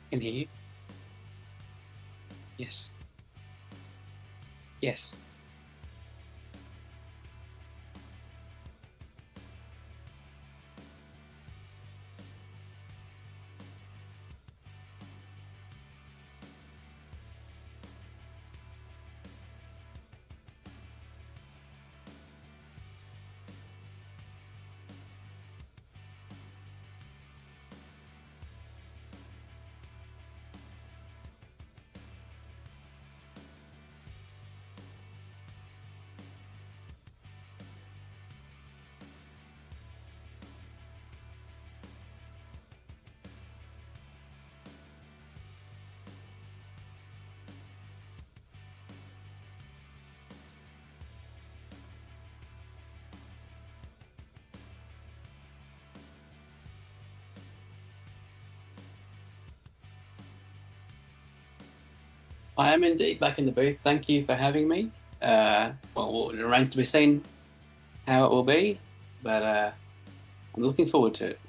Can hear you. Yes. Yes. I am indeed back in the booth. Thank you for having me. Well, it remains to be seen how it will be, but I'm looking forward to it.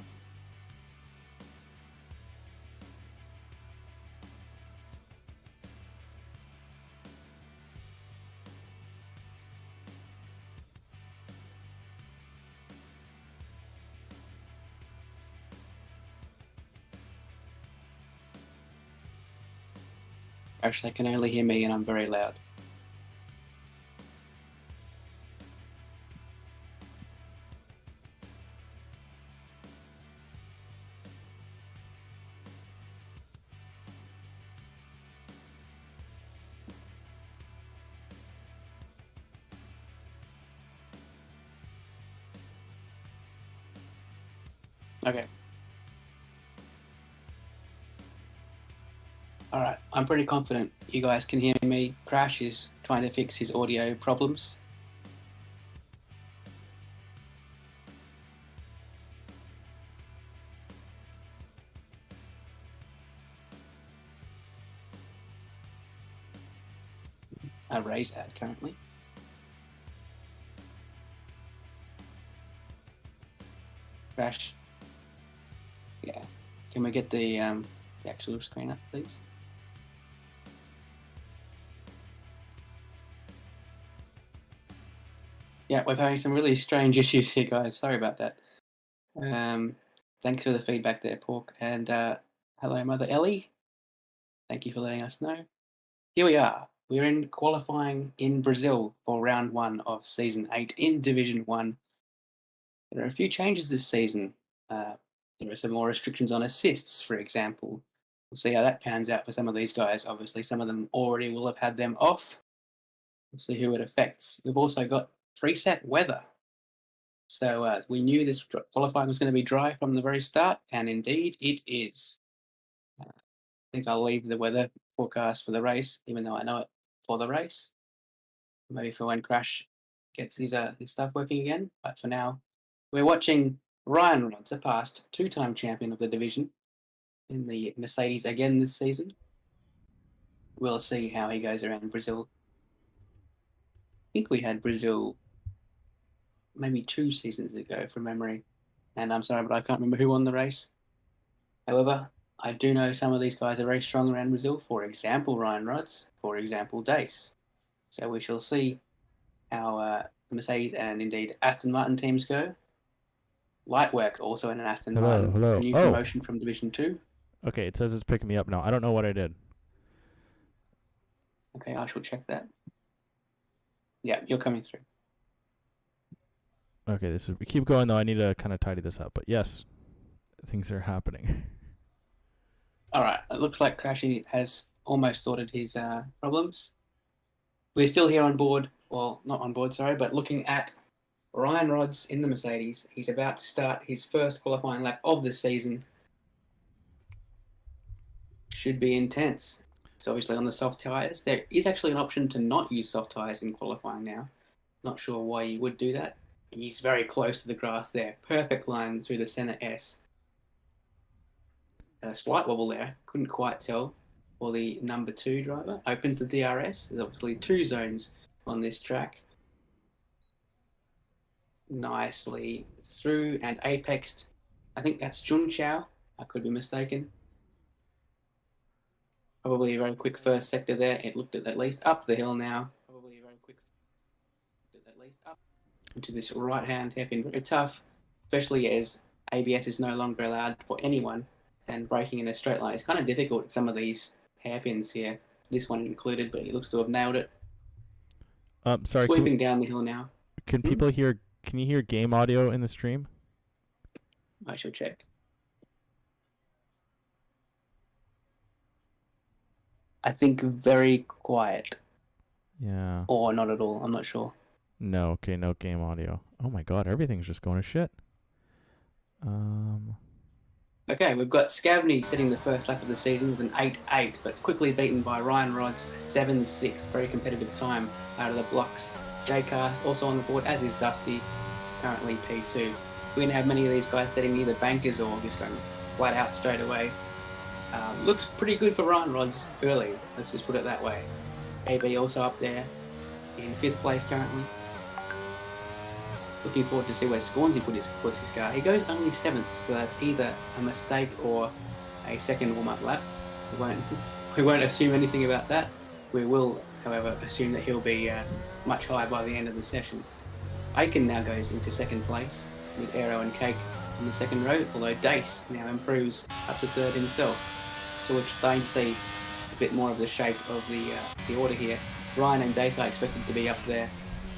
Actually, they can only hear me, and I'm very loud. Okay. All right. I'm pretty confident you guys can hear me. Crash is trying to fix his audio problems. Ray's ad currently. Crash. Yeah. Can we get the actual screen up, please? Yeah, we're having some really strange issues here, guys. Sorry about that. Thanks for the feedback there, Pork. And hello, Mother Ellie. Thank you for letting us know. Here we are. We're in qualifying in Brazil for round 1 of season 8 in Division 1. There are a few changes this season. There are some more restrictions on assists, for example. We'll see how that pans out for some of these guys. Obviously, some of them already will have had them off. We'll see who it affects. We've also got preset weather. So we knew this qualifying was going to be dry from the very start, and indeed it is. I think I'll leave the weather forecast for the race, even though I know it for the race. Maybe for when Crash gets his stuff working again. But for now, we're watching Ryan Rods, a past two-time champion of the division in the Mercedes again this season. We'll see how he goes around Brazil. I think we had Brazil maybe 2 seasons ago from memory. And I'm sorry, but I can't remember who won the race. However, I do know some of these guys are very strong around Brazil. For example, Ryan Rods. For example, Dace. So we shall see how the Mercedes and indeed Aston Martin teams go. Lightwork also in an Aston Hello, Martin, a hello. new Oh, promotion from Division 2. okay. It says it's picking me up now. I don't know what I did. Okay, I shall check that. Yeah, you're coming through. Okay, this is. We keep going though. I need to kind of tidy this up. But yes, things are happening. All right, it looks like Crashy has almost sorted his problems. We're still here on board, well, not on board, sorry, but looking at Ryan Rods in the Mercedes. He's about to start his first qualifying lap of the season. Should be intense. It's obviously on the soft tyres. There is actually an option to not use soft tyres in qualifying now. Not sure why you would do that. He's very close to the grass there. Perfect line through the centre S. A slight wobble there. Couldn't quite tell for the number 2 driver. Opens the DRS. There's obviously 2 zones on this track. Nicely through and apexed. I think that's Jun Chao. I could be mistaken. Probably a very quick first sector there. It looked at least up the hill now. Probably a very quick at least up into this right-hand hairpin. Very tough, especially as ABS is no longer allowed for anyone, and braking in a straight line is kind of difficult at some of these hairpins here. This one included, but he looks to have nailed it. Sorry. Sweeping down the hill now. Can people hear? Can you hear game audio in the stream? I shall check. I think very quiet. Yeah. Or not at all. I'm not sure. No. Okay. No game audio. Oh my God! Everything's just going to shit. Okay, we've got Scavney setting the first lap of the season with an 8.8, but quickly beaten by Ryan Rod's 7.6. Very competitive time out of the blocks. J-Cast also on the board, as is Dusty, currently P2. We're going to have many of these guys setting either bankers or just going flat out straight away. Looks pretty good for Ryan Rods early, let's just put it that way. AB also up there in 5th place currently. Looking forward to see where Scornsy puts his car. He goes only 7th, so that's either a mistake or a second warm-up lap. We won't assume anything about that. We will, however, assume that he'll be much higher by the end of the session. Aiken now goes into 2nd place with Aero and Cake in the 2nd row, although Dace now improves up to 3rd himself. So we're starting to see a bit more of the shape of the order here. Ryan and Dace are expected to be up there.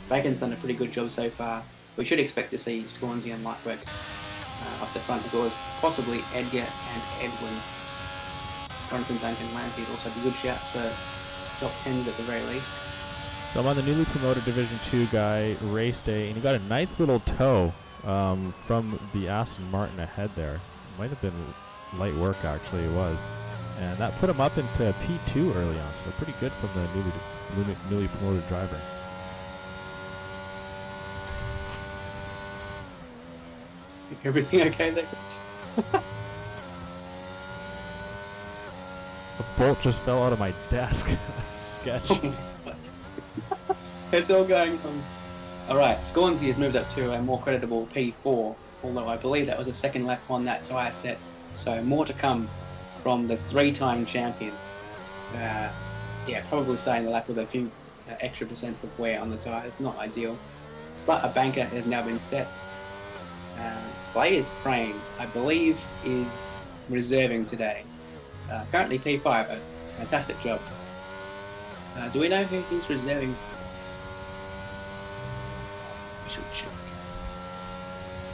Bacon's done a pretty good job so far. We should expect to see Scornsy and Lightwork up the front, as well as possibly Edgar and Edwin. Jonathan Duncan, Lansey would also be good shouts for top 10s at the very least. So I'm on the newly promoted Division 2 guy race day, and he got a nice little tow from the Aston Martin ahead there. Might have been light work, actually, it was. And that put him up into P2 early on, so pretty good from the newly promoted driver. Everything okay there? A bolt just fell out of my desk. That's sketch. It's all going on. Alright, Scornsy has moved up to a more creditable P4, although I believe that was a second lap on that tyre set, so more to come from the 3-time champion. Probably starting the lap with a few extra percents of wear on the tyres, not ideal. But a banker has now been set. Players Praying, I believe, is reserving today. Currently P5, a fantastic job. Do we know who he's reserving for? We should check.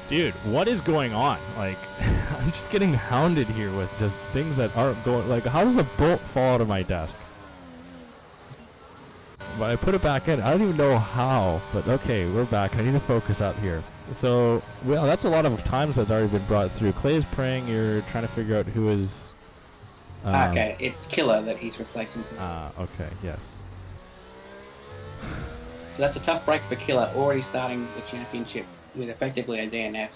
Dude, what is going on? Like, I'm just getting hounded here with just things that aren't going. Like, how does a bolt fall out of my desk? But I put it back in. I don't even know how. But okay, we're back. I need to focus up here. So, well, that's a lot of times that's already been brought through. Clay is praying. You're trying to figure out who is. Okay, it's Killer that he's replacing today. Okay, yes. So that's a tough break for Killer, already starting the championship with effectively a DNF.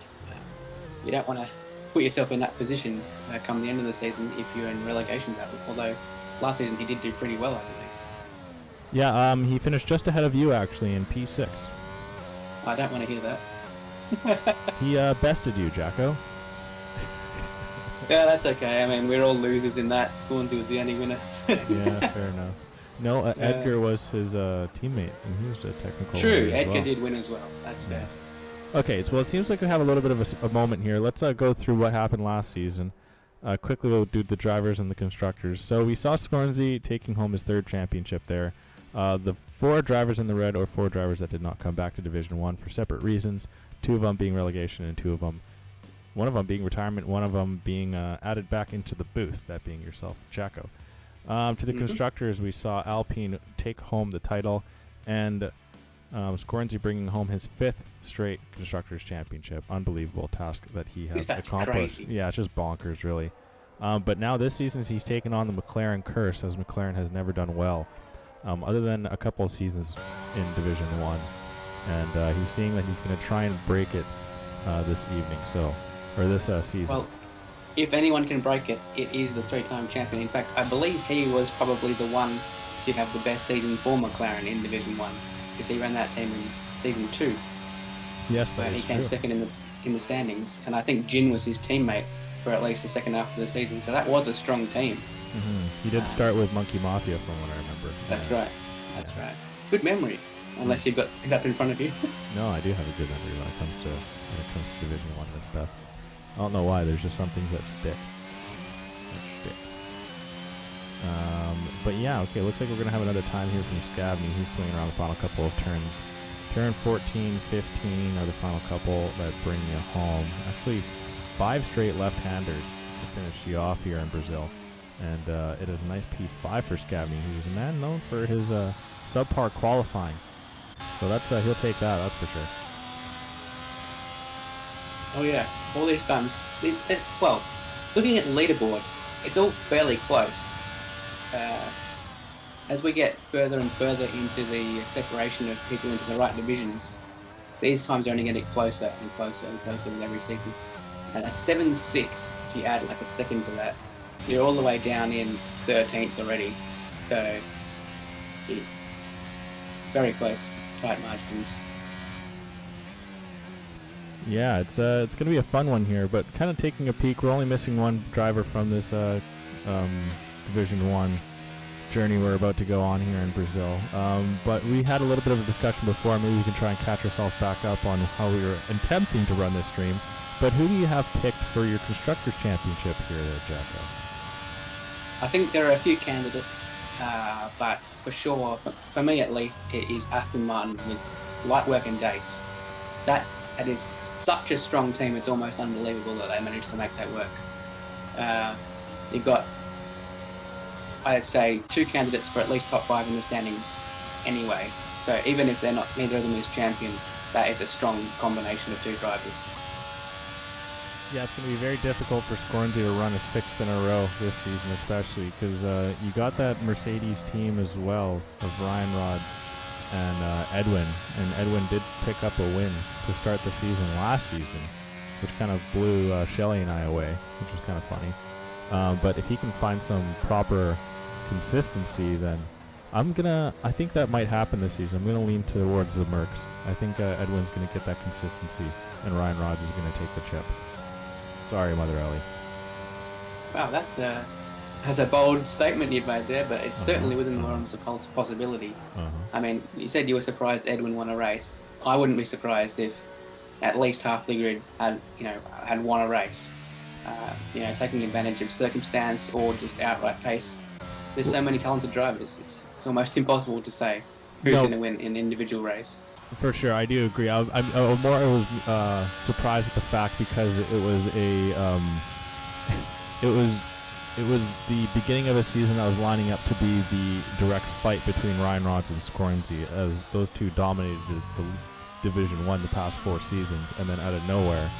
You don't want to put yourself in that position come the end of the season if you're in relegation battle. Although last season he did do pretty well, I believe. Yeah, he finished just ahead of you actually in P6. I don't want to hear that. He bested you, Jacko. Yeah, that's okay. I mean, we're all losers in that. Scornsy was the only winner. Yeah, fair enough. No, Edgar was his teammate, and he was a technical. True, Edgar did win as well. That's fair. Okay, so it seems like we have a little bit of a moment here. Let's go through what happened last season. Quickly, we'll do the drivers and the constructors. So we saw Scornsy taking home his 3rd championship there. The 4 drivers in the red, or 4 drivers that did not come back to Division 1 for separate reasons. 2 of them being relegation, and 2 of them, one of them being retirement, one of them being added back into the booth, that being yourself, Jacko. To the constructors, we saw Alpine take home the title, and Scornsy bringing home his 5th straight Constructors Championship. Unbelievable task that he has accomplished. Crazy. Yeah, it's just bonkers, really. But now this season, he's taken on the McLaren curse, as McLaren has never done well, other than a couple of seasons in Division 1. And he's seeing that he's going to try and break it this evening, or this season. Well, if anyone can break it, it is the 3-time champion. In fact, I believe he was probably the one to have the best season for McLaren in Division 1, because he ran that team in Season 2. Yes, that where is he came true. 2nd in the standings, and I think Jin was his teammate for at least the second half of the season. So that was a strong team. He did start with Monkey Mafia, from what I remember. That's right. That's right. Good memory, unless you've got it up in front of you. No, I do have a good memory when it comes to Division 1 and stuff. I don't know why. There's just some things that stick. But yeah, okay. Looks like we're gonna have another time here from Scavney. He's swinging around the final couple of turns. Turn 14, 15 are the final couple that bring you home. Actually, 5 straight left-handers to finish you off here in Brazil. And it is a nice P5 for Scavney, who's a man known for his subpar qualifying. So that's he'll take that, that's for sure. Oh yeah, all these times. Well, looking at the leaderboard, it's all fairly close. As we get further and further into the separation of people into the right divisions, these times are only going to get closer and closer and closer with every season. And at 7-6, if you add like a second to that, you're all the way down in 13th already. So it's very close, tight margins. Yeah, it's going to be a fun one here, but kind of taking a peek, we're only missing one driver from this Division 1 journey we're about to go on here in Brazil. But we had a little bit of a discussion before. Maybe we can try and catch ourselves back up on how we were attempting to run this stream. But who do you have picked for your Constructors' Championship here there, Jacko? I think there are a few candidates, but for sure, for me at least, it is Aston Martin with Lightwork and Dace. That is such a strong team, it's almost unbelievable that they managed to make that work. You've got, I'd say, 2 candidates for at least top 5 in the standings anyway. So even if neither of them is champion, that is a strong combination of 2 drivers. Yeah, it's going to be very difficult for Scornsy to run a 6th in a row this season, especially because you got that Mercedes team as well of Ryan Rods and Edwin. And Edwin did pick up a win to start the season last season, which kind of blew Shelley and I away, which was kind of funny. But if he can find some proper consistency, then I think that might happen this season. I'm going to lean towards the Mercs. I think Edwin's going to get that consistency, and Ryan Rods is going to take the chip. Sorry, Mother Ellie. Wow, that's a bold statement you've made there, but it's certainly within the realms of possibility. I mean, you said you were surprised Edwin won a race. I wouldn't be surprised if at least half the grid had won a race. Taking advantage of circumstance or just outright pace. There's so many talented drivers. It's almost impossible to say who's going to win in an individual race. For sure, I do agree. I was surprised at the fact because it was the beginning of a season that was lining up to be the direct fight between Ryan Rods and Scornsy, as those two dominated the Division 1 the past 4 seasons, and then out of nowhere,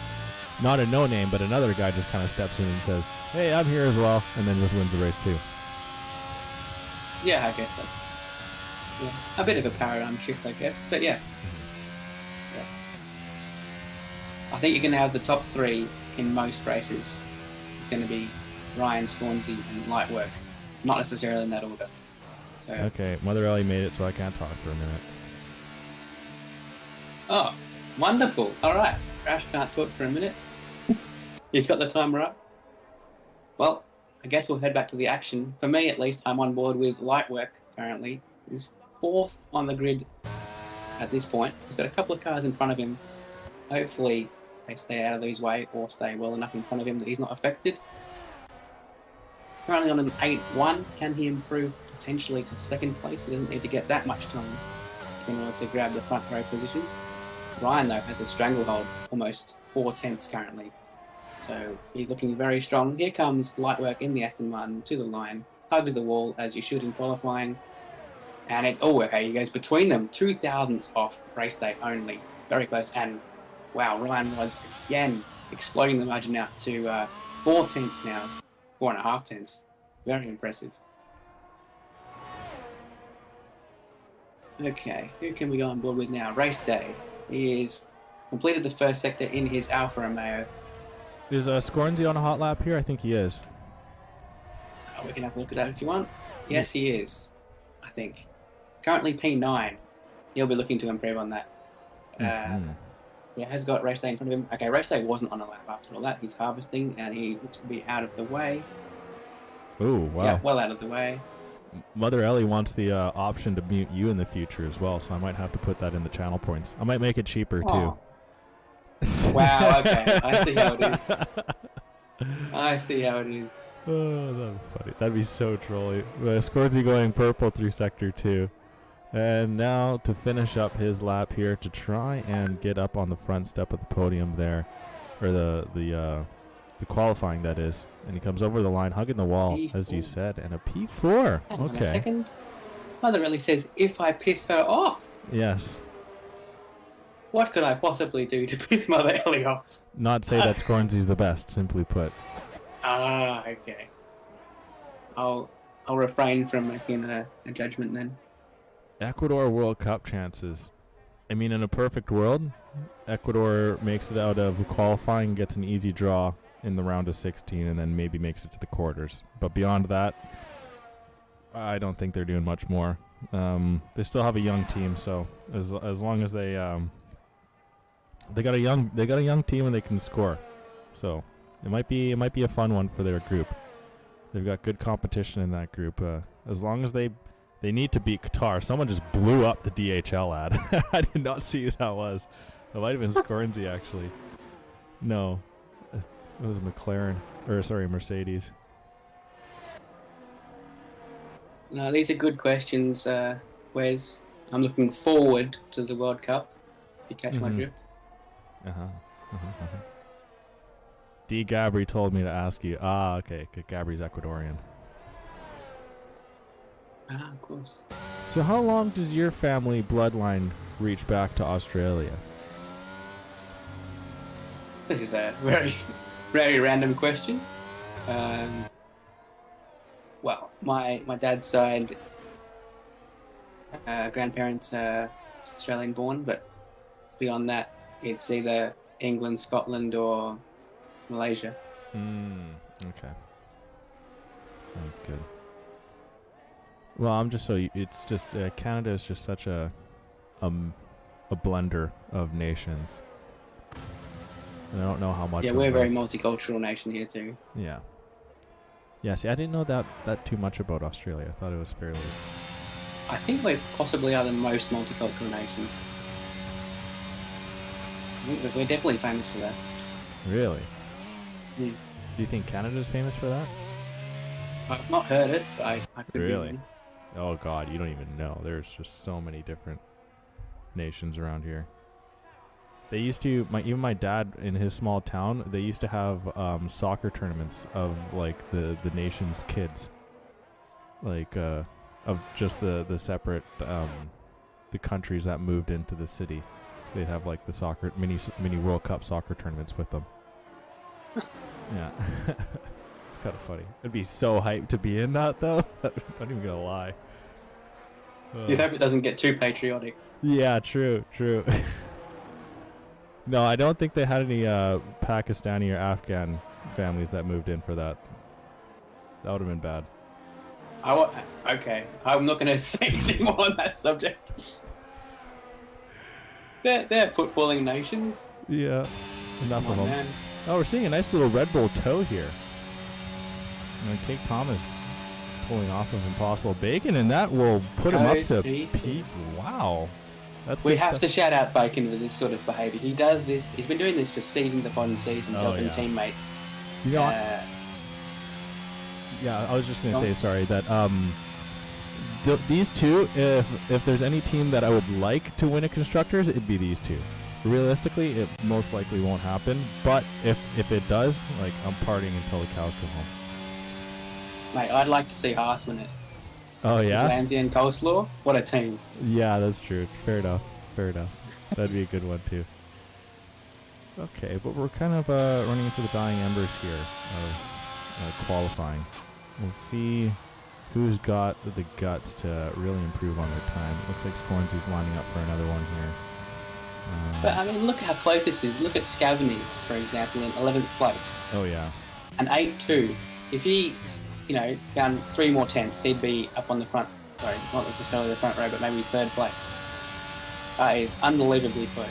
not a no-name, but another guy just kind of steps in and says, "Hey, I'm here as well," and then just wins the race too. Yeah, I guess that's a bit of a paradigm shift, I guess, but yeah. I think you're going to have the top 3 in most races. It's going to be Ryan, Scornsy, and Lightwork. Not necessarily in that order. So, okay, Mother Ellie made it so I can't talk for a minute. Oh, wonderful. All right. Crash can't talk for a minute. He's got the timer up. Well, I guess we'll head back to the action. For me, at least, I'm on board with Lightwork currently. He's 4th on the grid at this point. He's got a couple of cars in front of him. Hopefully, they stay out of his way or stay well enough in front of him that he's not affected. Currently on an 8-1. Can he improve potentially to 2nd place? He doesn't need to get that much time in order to grab the front row position. Ryan, though, has a stranglehold, almost 4/10 currently. So he's looking very strong. Here comes Lightwork in the Aston Martin to the line. Hugs the wall as you should in qualifying. And okay, he goes between them. 2 thousandths off race day only. Very close. And wow, Ryan Rods again exploding the margin out to 4/10 now. 4.5/10. Very impressive. Okay, who can we go on board with now? Race day. He is completed the first sector in his Alfa Romeo. Is Scornsy on a hot lap here? I think he is. We can have a look at that if you want. Yes, he is, I think. Currently P9. He'll be looking to improve on that. has got Race Day in front of him. Okay, Race Day wasn't on a lap after all that. He's harvesting, and he looks to be out of the way. Ooh, wow. Yeah, well out of the way. Mother Ellie wants the option to mute you in the future as well, so I might have to put that in the channel points. I might make it cheaper, Oh. too. Wow, okay. I see how it is. I see how it is. Oh, that'd be funny. That'd be so trolly. Scorsy going purple through Sector 2. And now to finish up his lap here to try and get up on the front step of the podium there. Or the qualifying, that is. And he comes over the line, hugging the wall, P4. as you said. And a P4. Hang on a Okay. second. Mother Ellie says, if I piss her off, Yes. what could I possibly do to piss Mother Ellie off? Not say that Scornsy's the best, simply put. Ah, okay. I'll refrain from making a judgment then. Ecuador World Cup chances. I mean, in a perfect world, Ecuador makes it out of qualifying, gets an easy draw in the round of 16, and then maybe makes it to the quarters. But beyond that, I don't think they're doing much more. They still have a young team, so as long as they got a young team and they can score, so it might be a fun one for their group. They've got good competition in that group. As long as they need to beat Qatar. Someone just blew up the DHL ad. I did not see who that was. It might have been Scornsy, actually. No, it was McLaren, or sorry, Mercedes. No, these are good questions, Wes. I'm looking forward to the World Cup. If you catch my Mhm. drift. D. Gabry told me to ask you. Ah, okay. Gabry's Ecuadorian. Ah, of course. So how long does your family bloodline reach back to Australia? This is a very, very random question. Well, my dad's side, grandparents are Australian born, but beyond that, it's either England, Scotland, or Malaysia. Okay. Sounds good. Well, I'm just it's just Canada is just such a blender of nations. And I don't know how much. Yeah, we're a very multicultural nation here too. Yeah. Yeah. See, I didn't know that too much about Australia. I thought it was fairly. I think we possibly are the most multicultural nation. We're definitely famous for that. Really? Mm. Do you think Canada's famous for that? I've not heard it, but I could Really? be. Oh God, you don't even know. There's just so many different nations around here. They used to, even my dad in his small town, they used to have soccer tournaments of like the nation's kids, like of just the separate the countries that moved into the city. They'd have like the soccer mini World Cup soccer tournaments with them. Yeah. It's kind of funny. It'd be so hyped to be in that, though. I'm not even gonna lie. You hope it doesn't get too patriotic. Yeah, true. No, I don't think they had any Pakistani or Afghan families that moved in for that. That would have been bad. Okay, I'm not going to say anything more on that subject. They're footballing nations. Yeah, enough Come of on, them. man. Oh, we're seeing a nice little Red Bull toe here. And Kate Thomas pulling off of Impossible Bacon, and that will put him up Goes to Pete. Pete. Wow. That's We good have stuff. to shout out Bacon for this sort of behaviour. He does this. He's been doing this for seasons upon seasons, Oh, helping yeah. teammates. You know, Uh, I was just gonna No. say, sorry, that these two, if there's any team that I would like to win a constructors, it'd be these two. Realistically, it most likely won't happen, but if it does, like, I'm partying until the cows come home. mate, I'd like to see Haas win it. Oh yeah, Ramsey and Coleslaw, what a team. yeah, that's true. Fair enough. That'd be a good one too. Okay, but we're kind of running into the dying embers here of qualifying. We'll see who's got the guts to really improve on their time. It looks like Scornsy's lining up for another one here. But I mean, look how close this is. Look at Scavany, for example, in 11th place. Oh yeah. And 8-2. If he, found 3 more tenths, he'd be up on the front. Sorry, not necessarily the front row, but maybe 3rd place. That is unbelievably close.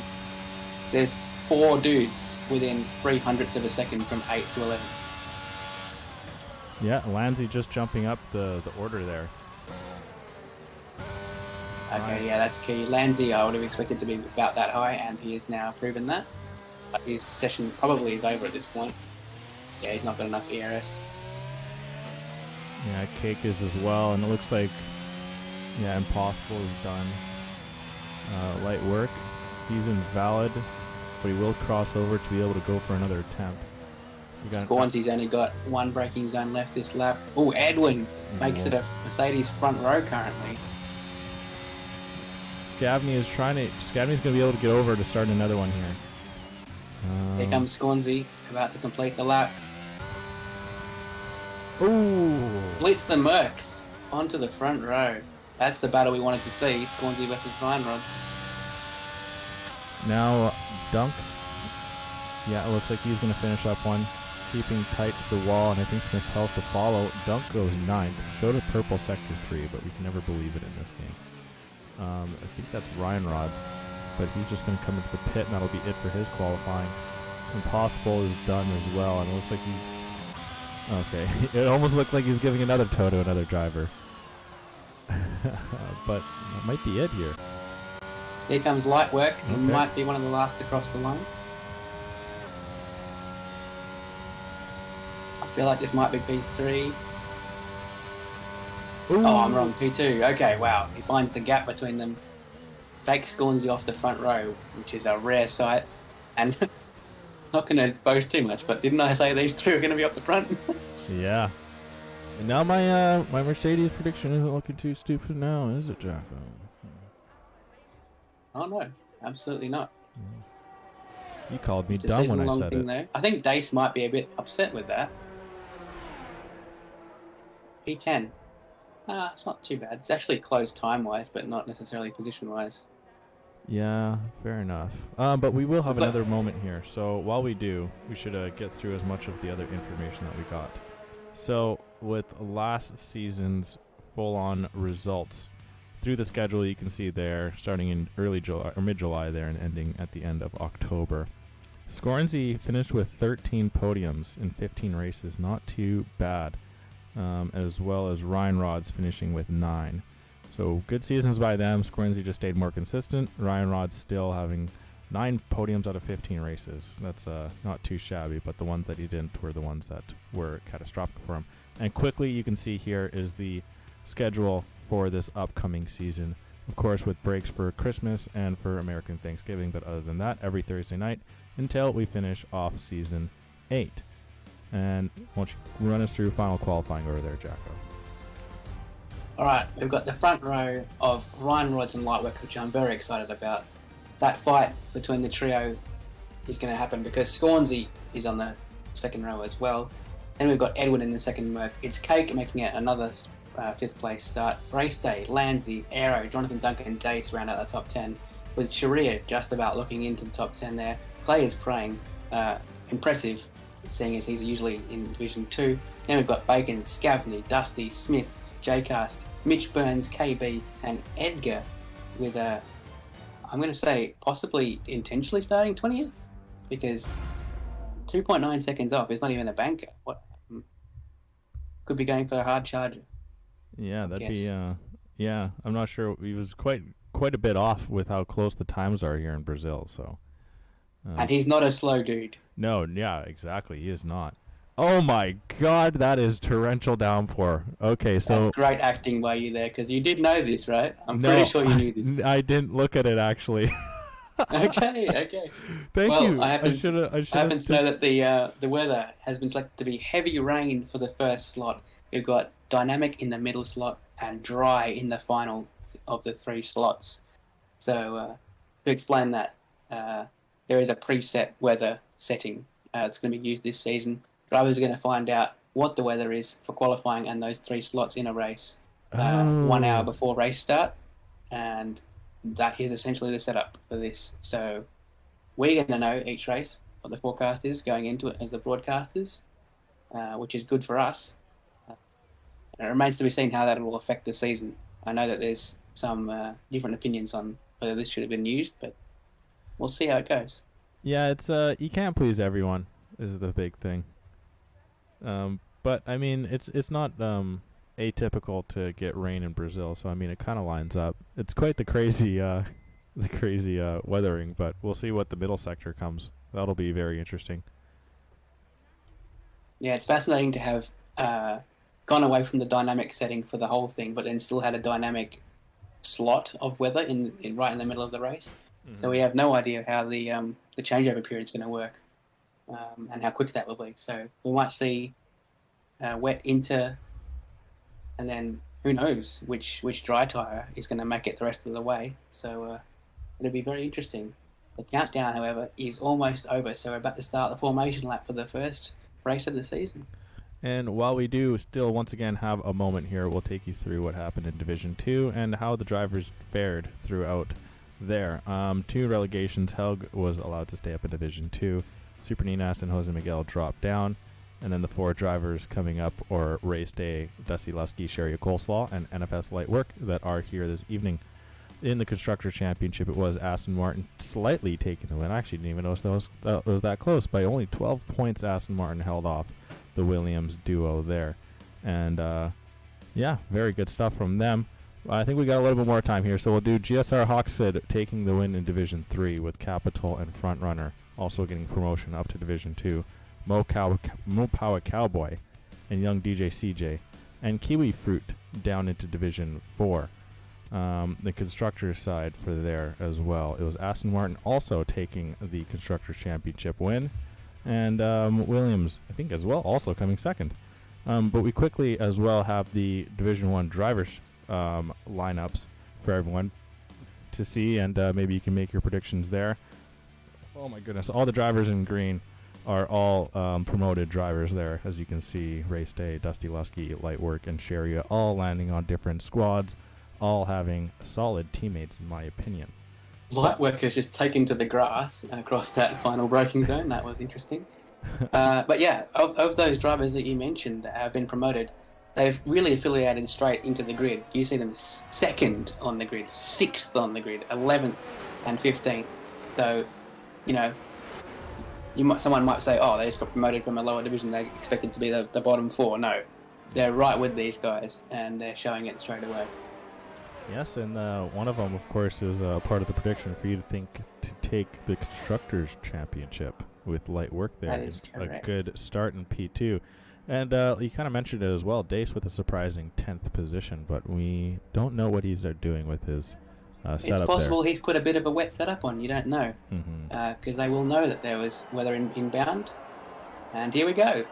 There's 4 dudes within 300ths of a second from 8th to 11th. Yeah, Lanzi just jumping up the order there. Okay, yeah, that's key. Lanzi, I would have expected to be about that high, and he has now proven that. But his session probably is over at this point. Yeah, he's not got enough ERS. Yeah, Cake is as well, and it looks like, yeah, Impossible is done. Light work. He's invalid, but he will cross over to be able to go for another attempt. Scornsy's only got 1 braking zone left this lap. Oh, Edwin makes it a Mercedes front row currently. Scavney Scavney's going to be able to get over to start another one here. Here comes Scornsy, about to complete the lap. Ooh! Blitz the Mercs onto the front row. That's the battle we wanted to see, Scornsy versus Ryan Rods. Now, Dunk. Yeah, it looks like he's going to finish up one, keeping tight to the wall, and I think Smith tells to follow. Dunk goes 9th. Go to purple sector 3, but we can never believe it in this game. I think that's Ryan Rods, but he's just going to come into the pit, and that'll be it for his qualifying. Impossible is done as well, and it looks like he's... Okay, it almost looked like he's giving another tow to another driver. But that might be it here. Here comes Light Work. He Okay. might be one of the last to cross the line. I feel like this might be P3. Ooh. Oh, I'm wrong. P2. Okay, wow. He finds the gap between them. Takes Scornsy off the front row, which is a rare sight. And not going to boast too much, but didn't I say these 3 are going to be up the front? Yeah. And now my my Mercedes prediction isn't looking too stupid now, is it, Jacko? Oh, no. Absolutely not. You called me It's a dumb when I season-long said thing, it. though. I think Dace might be a bit upset with that. P10. It's not too bad. It's actually close time-wise, but not necessarily position-wise. Yeah, fair enough. But we will have But- another moment here. So while we do, we should get through as much of the other information that we got. So with last season's full-on results, through the schedule you can see there, starting in early July or mid-July there and ending at the end of October. Scornsy finished with 13 podiums in 15 races, not too bad, as well as Ryan Rods finishing with 9. So good seasons by them. Scornsy just stayed more consistent. Ryan Rods still having 9 podiums out of 15 races. That's not too shabby, but the ones that he didn't were the ones that were catastrophic for him. And quickly, you can see here is the schedule for this upcoming season. Of course, with breaks for Christmas and for American Thanksgiving, but other than that, every Thursday night until we finish off season 8. And why don't you run us through final qualifying over there, Jacko? All right, we've got the front row of Ryan Rods and Lightwork, which I'm very excited about. That fight between the trio is going to happen because Scornsy is on the second row as well. Then we've got Edwin in the second Merc. It's Cake making it another 5th place start. Race Day, Lanzi, Aero, Jonathan Duncan, and Dace round out the top 10, with Sharia just about looking into the top 10 there. Clay is praying. Impressive, seeing as he's usually in Division 2. Then we've got Bacon, Scavney, Dusty, Smith, Jcast, Mitch Burns, KB, and Edgar with I'm going to say possibly intentionally starting 20th, because 2.9 seconds off is not even a banker. What could be going for a hard charger. Yeah, that'd Yes. be yeah, I'm not sure. He was quite a bit off with how close the times are here in Brazil, so And he's not a slow dude. no, yeah, exactly. He is not. Oh my god, that is torrential downpour. Okay, so That's great acting by you there, because you did know this, right? I'm no, pretty sure you knew this. I didn't look at it actually. Okay. Thank Well, you. I happen should have I happen to know that the weather has been selected to be heavy rain for the first slot. We've got dynamic in the middle slot and dry in the final of the 3 slots. So to explain that, there is a preset weather setting that's going to be used this season. Drivers are going to find out what the weather is for qualifying and those 3 slots in a race 1 hour before race start, and that is essentially the setup for this. So we're going to know each race what the forecast is going into it as the broadcasters, which is good for us. And it remains to be seen how that will affect the season. I know that there's some different opinions on whether this should have been used, but we'll see how it goes. Yeah, it's you can't please everyone is the big thing. But I mean, it's not atypical to get rain in Brazil, so I mean, it kind of lines up. It's quite the crazy the crazy weathering, but we'll see what the middle sector comes. That'll be very interesting. Yeah, it's fascinating to have gone away from the dynamic setting for the whole thing, but then still had a dynamic slot of weather in right in the middle of the race. So we have no idea how the changeover period is going to work and how quick that will be. So we might see wet into, and then who knows which dry tire is going to make it the rest of the way. So it'll be very interesting. The countdown, however, is almost over. So we're about to start the formation lap for the first race of the season. And while we do still once again have a moment here, we'll take you through what happened in Division 2 and how the drivers fared throughout there. 2 relegations. Helg was allowed to stay up in Division 2. Super Ninas and Jose Miguel dropped down. And then the 4 drivers coming up are Race Day, Dusty Lusky, Sherry Coleslaw, and NFS Light Work that are here this evening. In the Constructors' Championship, it was Aston Martin slightly taking the win. I actually didn't even notice that was that close. By only 12 points, Aston Martin held off the Williams duo there. And, yeah, very good stuff from them. I think we got a little bit more time here, so we'll do GSR Hawkshead taking the win in Division 3 with Capital and Frontrunner also getting promotion up to Division 2. Mopowa Cowboy and Young DJ CJ and Kiwi Fruit down into Division 4. The Constructors side for there as well. It was Aston Martin also taking the Constructors Championship win. And Williams, I think, as well, also coming second. But we quickly as well have the Division 1 drivers lineups for everyone to see, and maybe you can make your predictions there. Oh my goodness, all the drivers in green are all promoted drivers there. As you can see, Race Day, Dusty Lusky, Light Work, and Sharia all landing on different squads, all having solid teammates, in my opinion. Light Workers just taken to the grass across that final braking zone. That was interesting. But yeah, of those drivers that you mentioned that have been promoted, they've really affiliated straight into the grid. You see them second on the grid, 6th on the grid, 11th and 15th. So, you know, someone might say, oh, they just got promoted from a lower division. They expected to be the bottom 4. No, they're right with these guys, and they're showing it straight away. Yes, and one of them, of course, is part of the prediction for you to take the Constructors' Championship with Light Work there. That is correct. A good start in P2. And you kind of mentioned it as well, Dace with a surprising 10th position, but we don't know what he's doing with his setup there. It's possible he's put a bit of a wet setup on, you don't know. Because they will know that there was weather inbound. And here we go.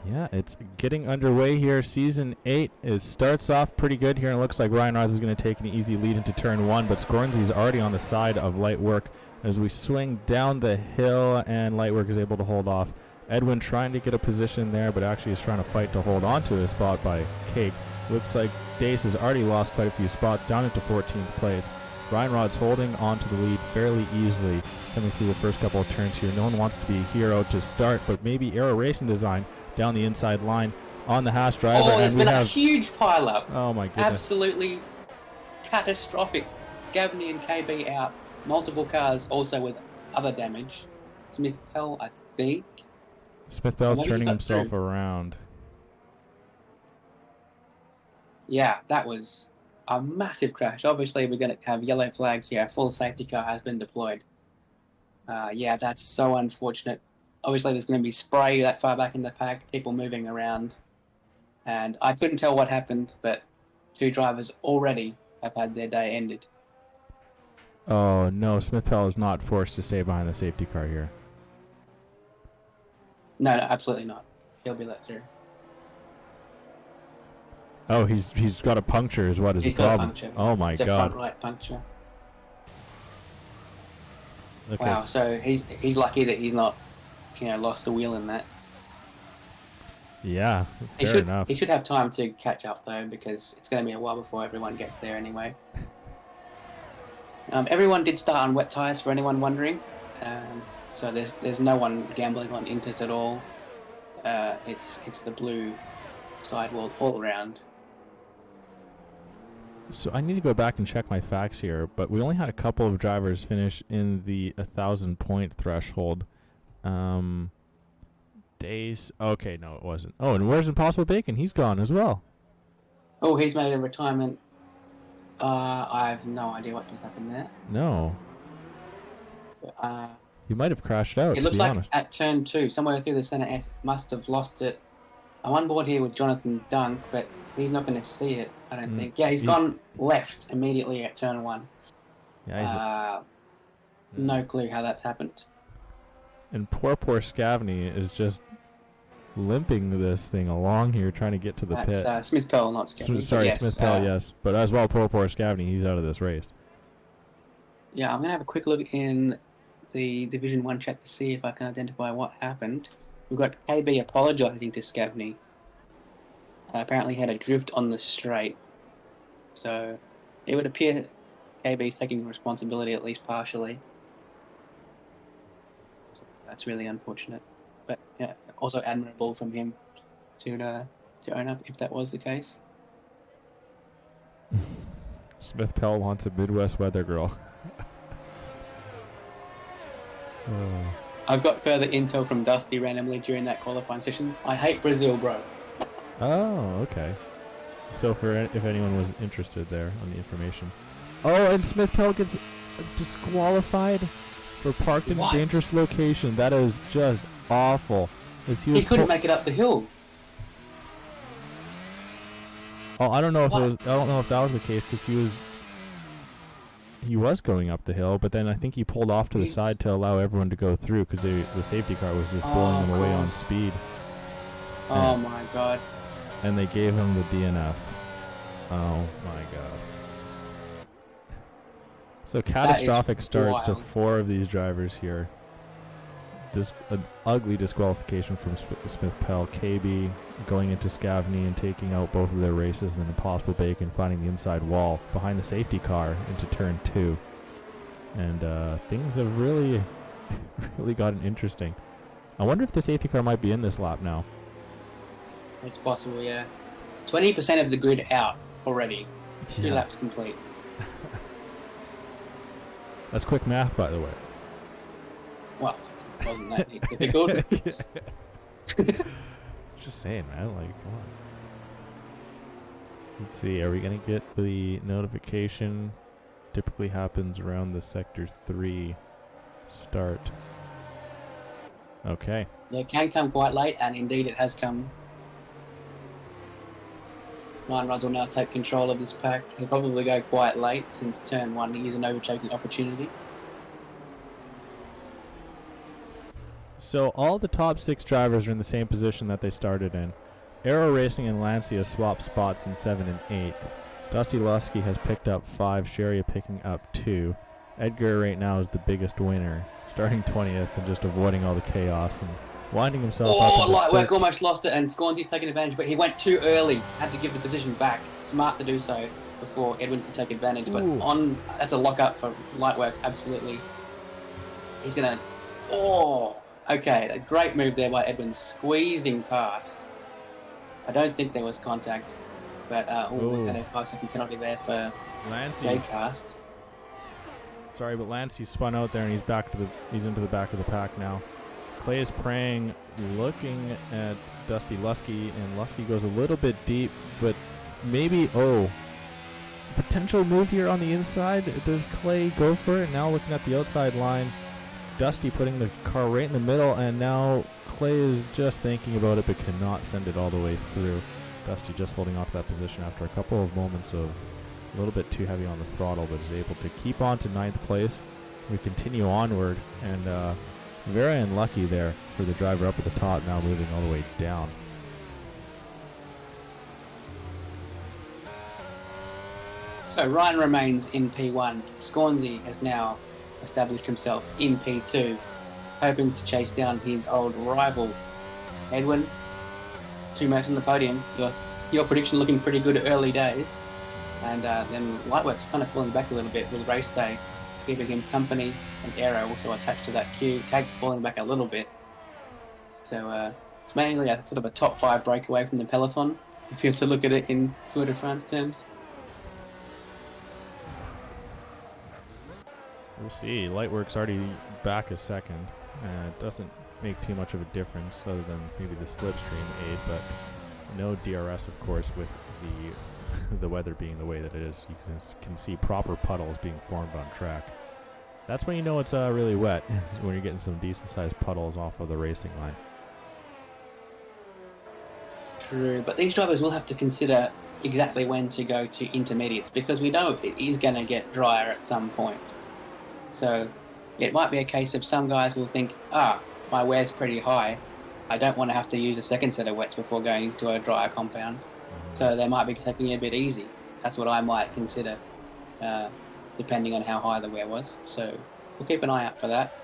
Yeah, it's getting underway here. Season 8 starts off pretty good here, and it looks like Ryan Rods is going to take an easy lead into turn 1, but Scornsy's already on the side of Light Work as we swing down the hill, and Light Work is able to hold off. Edwin trying to get a position there, but actually is trying to fight to hold on to his spot by Cake. Looks like Dace has already lost quite a few spots, down into 14th place. Ryan Rod's holding on to the lead fairly easily, coming through the first couple of turns here. No one wants to be a hero to start, but maybe Aero Racing Design down the inside line on the Haas driver. Oh, there's been a huge pile-up. Oh, my goodness. Absolutely catastrophic. Gavney and KB out. Multiple cars also with other damage. Smith Pell, I think. Smith Pell's turning himself around. Yeah, that was a massive crash. Obviously, we're going to have yellow flags here. A full safety car has been deployed. Yeah, that's so unfortunate. Obviously, there's going to be spray that far back in the pack, people moving around. And I couldn't tell what happened, but 2 drivers already have had their day ended. Oh, no, Smith Pell is not forced to stay behind the safety car here. No, absolutely not. He'll be let through. Oh, he's got a puncture is what is the problem. Puncture. Oh, my it's God. It's a front right puncture. Wow, so he's lucky that he's not, lost a wheel in that. Yeah, fair enough. He should have time to catch up, though, because it's going to be a while before everyone gets there anyway. Everyone did start on wet tyres, for anyone wondering. So there's no one gambling on Inters at all. It's the blue sidewall all around. So I need to go back and check my facts here, but we only had a couple of drivers finish in the 1,000-point threshold. Days. Okay, no, it wasn't. Oh, and where's Impossible Bacon? He's gone as well. Oh, he's made a retirement. I have no idea what just happened there. No. He might have crashed out. It looks to be like honest. at turn 2, somewhere through the centre S, must have lost it. I'm on board here with Jonathan Dunk, but he's not going to see it, I don't think. Yeah, he's gone left immediately at turn 1. Yeah, no clue how that's happened. And poor Scavney is just limping this thing along here, trying to get to the pit. That's Smith Pell, not Scavney. Yes, Smith Pell, yes. But as well, poor Scavney, he's out of this race. Yeah, I'm going to have a quick look in the Division 1 chat to see if I can identify what happened. We've got KB apologising to Scavney. Apparently had a drift on the straight. So it would appear KB's taking responsibility, at least partially. So that's really unfortunate. But yeah, also admirable from him to own up if that was the case. Smith Pell wants a Midwest weather girl. I've got further intel from Dusty randomly during that qualifying session. I hate Brazil, bro. Oh, okay. So if anyone was interested there on the information. Oh, and Smith Pell gets disqualified for parked in a dangerous location. That is just awful. He couldn't make it up the hill. Oh, I don't know if that was the case because he was going up the hill, but then I think he pulled off to the side to allow everyone to go through because the safety car was just blowing them away on speed. Oh my god. And they gave him the DNF. Oh my god. So catastrophic starts to 4 of these drivers here. An ugly disqualification from Smith Pell. KB going into Scavney and taking out both of their races, and then Impossible Bacon finding the inside wall behind the safety car into turn 2. And things have really gotten interesting. I wonder if the safety car might be in this lap now. It's possible, yeah. 20% of the grid out already. 2 laps complete. That's quick math, by the way. Well, wasn't that difficult? Just saying, man. Like, come on. Let's see. Are we gonna get the notification? Typically happens around the sector 3 start. Okay. Yeah, it can come quite late, and indeed it has come. Ryan Rhodes will now take control of this pack. He'll probably go quite late since turn 1 is an overtaking opportunity. So all the top 6 drivers are in the same position that they started in. Aero Racing and Lancia swapped spots in 7 and 8. Dusty Lusky has picked up 5, Sharia picking up 2. Edgar right now is the biggest winner, starting 20th and just avoiding all the chaos and winding himself up. Oh, Lightwork almost lost it, and Scornsy's taking advantage, but he went too early. Had to give the position back. Smart to do so before Edwin could take advantage. But that's a lock-up for Lightwork, absolutely. He's going to... Oh, okay. A great move there by Edwin, squeezing past. I don't think there was contact, but and a 5-second penalty there for J-Cast. Sorry, but Lancey spun out there, and he's into the back of the pack now. Clay is praying, looking at Dusty Lusky, and Lusky goes a little bit deep, but maybe, potential move here on the inside. Does Clay go for it? Now looking at the outside line, Dusty putting the car right in the middle, and now Clay is just thinking about it but cannot send it all the way through. Dusty just holding off that position after a couple of moments of a little bit too heavy on the throttle, but is able to keep on to 9th place. We continue onward, and very unlucky there for the driver up at the top, now moving all the way down. So Ryan remains in P1. Scornsy has now established himself in P2, hoping to chase down his old rival. Edwin, 2 mates on the podium. Your prediction looking pretty good early days. And then Lightwork's kind of falling back a little bit with race day, keeping him company, and Aero also attached to that queue. Cake falling back a little bit. So it's mainly a sort of a top 5 breakaway from the peloton, if you have to look at it in Tour de France terms. We'll see. Lightwork's already back a second. It doesn't make too much of a difference other than maybe the slipstream aid, but no DRS, of course, with the weather being the way that it is. You can see proper puddles being formed on track. That's when you know it's really wet, when you're getting some decent-sized puddles off of the racing line. True, but these drivers will have to consider exactly when to go to intermediates, because we know it is going to get drier at some point. So it might be a case of some guys will think, my wear's pretty high, I don't want to have to use a second set of wets before going to a drier compound. So they might be taking it a bit easy. That's what I might consider, depending on how high the wear was. So we'll keep an eye out for that.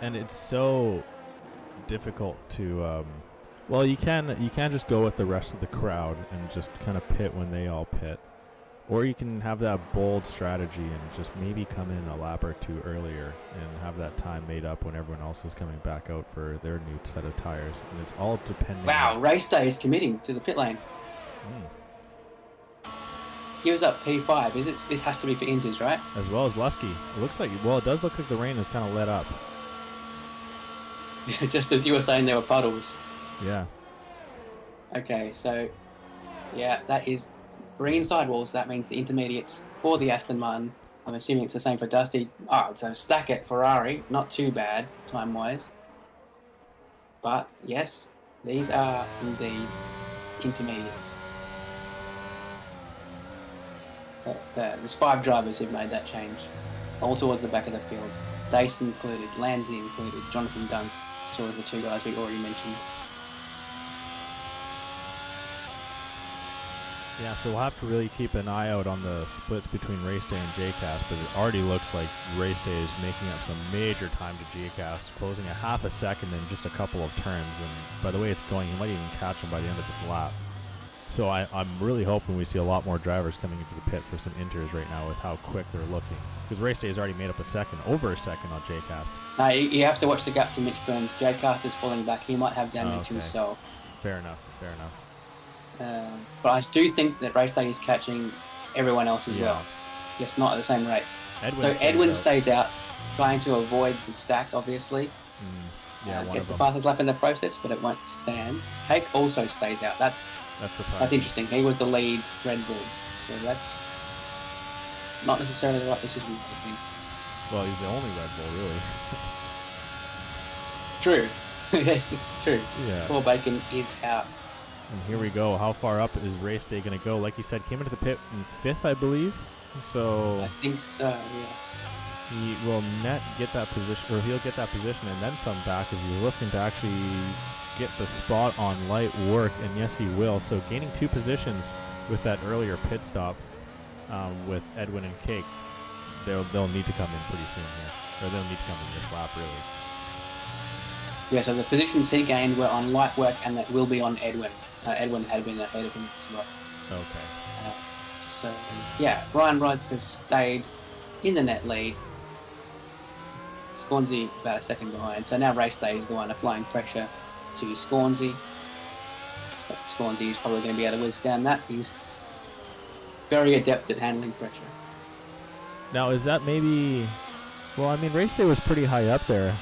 And it's so difficult to, well, you can just go with the rest of the crowd and just kind of pit when they all pit. Or you can have that bold strategy and just maybe come in a lap or two earlier and have that time made up when everyone else is coming back out for their new set of tires. And it's all depending. Wow, Race Day is committing to the pit lane. He was up P5. This has to be for Inters, right? As well as Lusky. It looks like, well, it does look like the rain has kind of let up. Just as you were saying, there were puddles. Yeah. Okay, so yeah, that is green sidewalls. That means the intermediates for the Aston Martin. I'm assuming it's the same for Dusty. So stack it Ferrari. Not too bad time-wise. But yes, these are indeed intermediates. There's 5 drivers who've made that change, all towards the back of the field. Dace included, Lanzi included, Jonathan Dunk, so as the 2 guys we already mentioned. Yeah, so we'll have to really keep an eye out on the splits between Race Day and JCast, but it already looks like Race Day is making up some major time to JCast, closing a half a second in just a couple of turns, and by the way it's going, you might even catch them by the end of this lap. So I'm really hoping we see a lot more drivers coming into the pit for some inters right now with how quick they're looking. Because Race Day has already made up over a second on JCast. You have to watch the gap to Mitch Burns. JCast is falling back. He might have damage himself. Fair enough. But I do think that Race Day is catching everyone else as well. Just not at the same rate. Edwin stays out, trying to avoid the stack, obviously. Gets the fastest lap in the process, but it won't stand. Cake also stays out. That's interesting. He was the lead Red Bull, so that's not necessarily the right decision, I think. Well, he's the only Red Bull, True. really. Yes, this is true. Yeah. Paul Bacon is out. And here we go. How far up is Race Day going to go? Like you said, came into the pit in 5th, I believe. So I think so, yes. He will get that position, or he'll get that position and then some back as he's looking to actually get the spot on light work, and yes, he will. So gaining 2 positions with that earlier pit stop with Edwin and Cake. They'll need to come in pretty soon here, or they'll need to come in this lap, really. Yeah, so the positions he gained were on light work, and that will be on Edwin. Edwin had been ahead of him as well. Okay. So, yeah, Ryan Rods has stayed in the net lead. Scornsey about a second behind. So now Race Day is the one applying pressure to Scornsey. But Scornsey is probably going to be able to withstand that. He's very adept at handling pressure. Now, is that maybe... Well, I mean, Race Day was pretty high up there.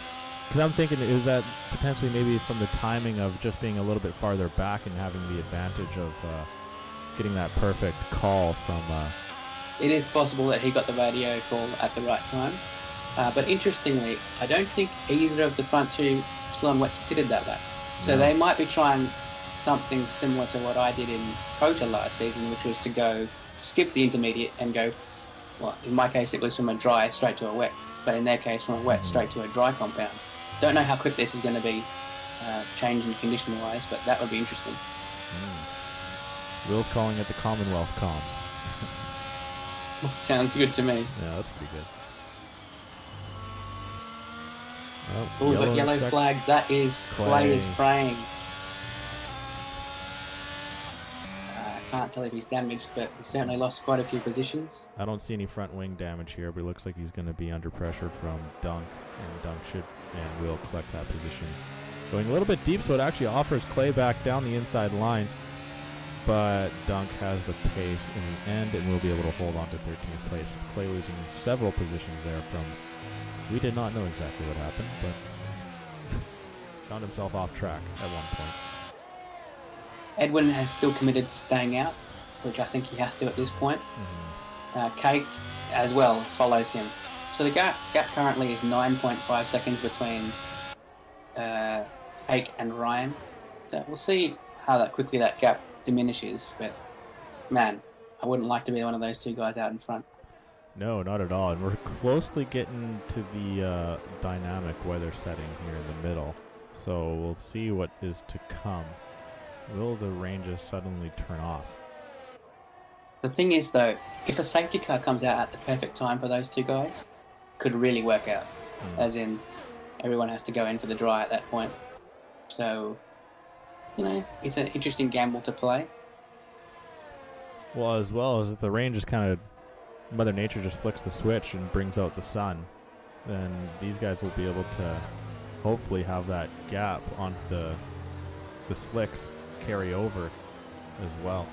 Because I'm thinking, is that potentially maybe from the timing of just being a little bit farther back and having the advantage of getting that perfect call from... It is possible that he got the radio call at the right time. But interestingly, I don't think either of the front 2 Slow and Wets pitted that lap. So they might be trying something similar to what I did in Kota last season, which was to skip the intermediate and go, well, in my case it was from a dry straight to a wet, but in their case from a wet straight to a dry compound. Don't know how quick this is going to be changing condition-wise, but that would be interesting. Will's calling it the Commonwealth comms. Sounds good to me. Yeah, that's pretty good. Oh, we've got yellow flags. That is Clay is praying. I can't tell if he's damaged, but he certainly lost quite a few positions. I don't see any front wing damage here, but it looks like he's going to be under pressure from Dunk, and Dunk should and will collect that position. Going a little bit deep, so it actually offers Clay back down the inside line. but Dunk has the pace in the end and will be able to hold on to 13th place. Clay losing several positions there from, we did not know exactly what happened, but found himself off track at one point. Edwin has still committed to staying out, which I think he has to at this point. Cake as well follows him. So the gap currently is 9.5 seconds between Cake and Ryan. So we'll see how quickly that gap diminishes. But man, I wouldn't like to be one of those two guys out in front. No, not at all. And we're closely getting to the dynamic weather setting here in the middle. So we'll see what is to come. Will the rain just suddenly turn off? The thing is, though, if a safety car comes out at the perfect time for those two guys, could really work out. As in, everyone has to go in for the dry at that point. So, it's an interesting gamble to play. Well, as well as if the rain just kind of, Mother Nature just flicks the switch and brings out the sun, then these guys will be able to hopefully have that gap onto the slicks carry over as well.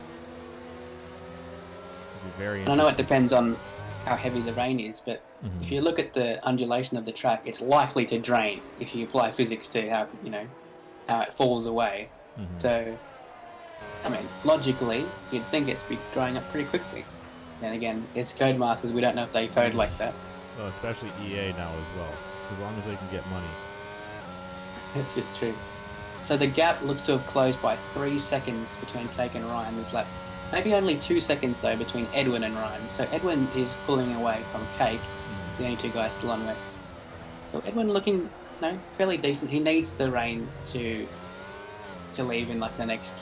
It'll be very I know it depends on how heavy the rain is, but if you look at the undulation of the track, it's likely to drain if you apply physics to how it falls away. So, I mean, logically, you'd think it's be drying up pretty quickly. And again, it's Codemasters, we don't know if they code like that. Well, especially EA now as well, as long as they can get money. This is true. So the gap looks to have closed by 3 seconds between Cake and Ryan this lap. Maybe only 2 seconds, though, between Edwin and Ryan. So Edwin is pulling away from Cake, the only two guys still on wets. So Edwin looking, fairly decent. He needs the rain to leave in like the next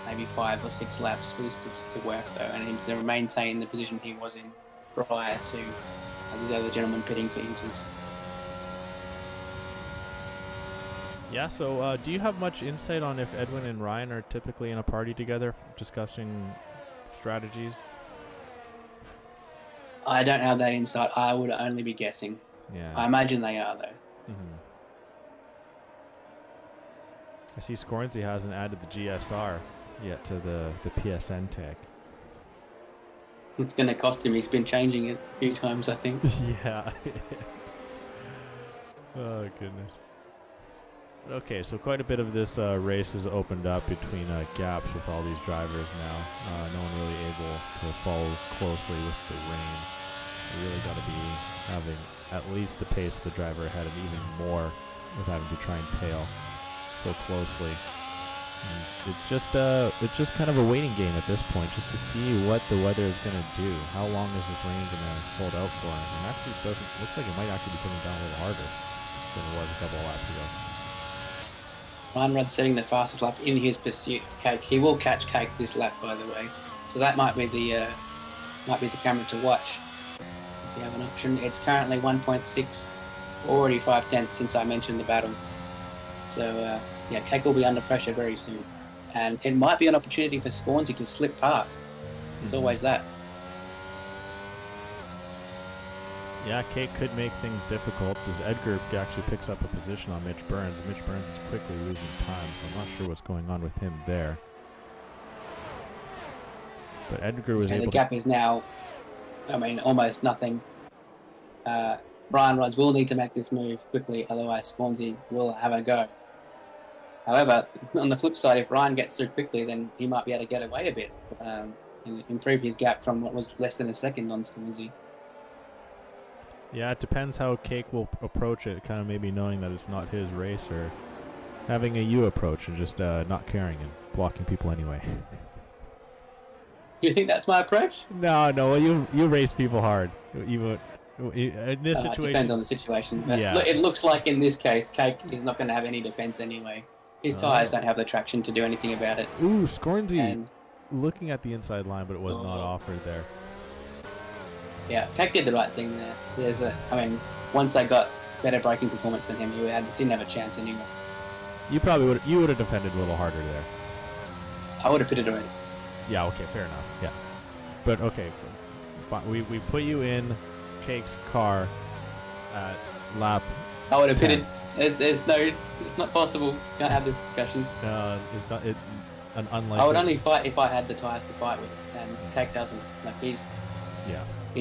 maybe 5 or 6 laps for this to work, though, and him to maintain the position he was in prior to these other gentlemen pitting for Inters. Yeah, so do you have much insight on if Edwin and Ryan are typically in a party together discussing strategies? I don't have that insight. I would only be guessing. Yeah. I imagine they are, though. I see Scornsy hasn't added the GSR yet to the PSN tag. It's going to cost him. He's been changing it a few times, I think. Yeah. Oh, goodness. Okay, so quite a bit of this race has opened up between gaps with all these drivers now. No one really able to follow closely with the rain. You really got to be having at least the pace of the driver ahead and even more with having to try and tail so closely. And it's just kind of a waiting game at this point, just to see what the weather is going to do. How long is this rain going to hold out for? And actually, it doesn't look like it might actually be coming down a little harder than it was a couple of laps ago. Ryan Rudd setting the fastest lap in his pursuit of Cake. He will catch Cake this lap, by the way. So that might be the camera to watch if you have an option. It's currently 1.6, already 5/10 since I mentioned the battle. So Cake will be under pressure very soon, and it might be an opportunity for Scornsy to slip past. There's always that. Yeah, Cake could make things difficult as Edgar actually picks up a position on Mitch Burns. And Mitch Burns is quickly losing time, so I'm not sure what's going on with him there. But Edgar was able the gap is now, almost nothing. Ryan Rhodes will need to make this move quickly, otherwise Scornsy will have a go. However, on the flip side, if Ryan gets through quickly, then he might be able to get away a bit and improve his gap from what was less than a second on Scornsy. Yeah, it depends how Cake will approach it, kind of maybe knowing that it's not his race, or having a U approach and just not caring and blocking people anyway. You think that's my approach? No, well, you race people hard. In this situation, it depends on the situation. But yeah. It looks like in this case, Cake is not going to have any defense anyway. His tyres don't have the traction to do anything about it. Ooh, Scornsy looking at the inside line, but it was not offered there. Yeah, Cake did the right thing there. Once they got better braking performance than him, didn't have a chance anymore. You would have defended a little harder there. I would have pitted already. Yeah, okay, fair enough. Yeah. But okay, we put you in Cake's car at lap I would have 10. pitted. There's no, it's not possible. Can't have this discussion. It's not. an unlikely. I would only fight if I had the tyres to fight with, and Cake doesn't. Like he's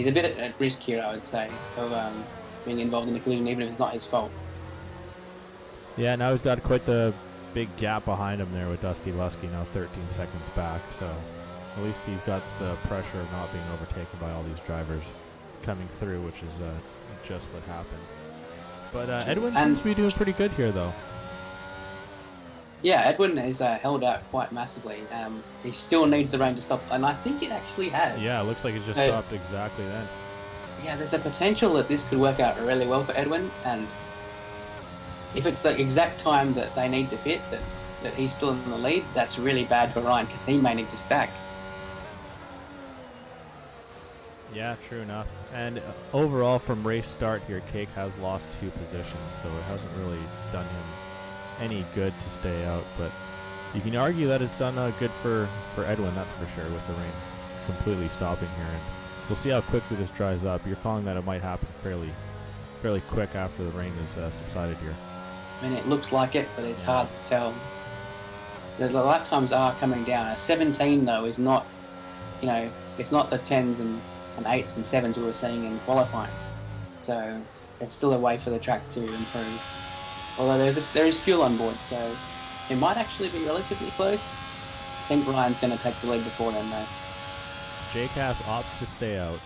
a bit at risk here, I would say, of being involved in the collision, even if it's not his fault. Yeah, now he's got quite the big gap behind him there with Dusty Lusky, now 13 seconds back. So at least he's got the pressure of not being overtaken by all these drivers coming through, which is just what happened. But Edwin seems to be doing pretty good here, though. Yeah, Edwin has held out quite massively. He still needs the rain to stop, and I think it actually has. Yeah, it looks like it just stopped exactly then. Yeah, there's a potential that this could work out really well for Edwin, and if it's the exact time that they need to hit, that he's still in the lead, that's really bad for Ryan, because he may need to stack. Yeah, true enough. And overall, from race start here, Cake has lost 2 positions, so it hasn't really done him any good to stay out. But you can argue that it's done good for Edwin, that's for sure, with the rain completely stopping here. And we'll see how quickly this dries up. You're calling that it might happen fairly quick after the rain is subsided here. I mean, it looks like it, but it's hard to tell. The lap times are coming down. A 17, though, is not, it's not the 10s and 8s and 7s we were seeing in qualifying. So it's still a way for the track to improve. Although there is fuel on board, so it might actually be relatively close. I think Ryan's going to take the lead before then, though. JCAS opts to stay out.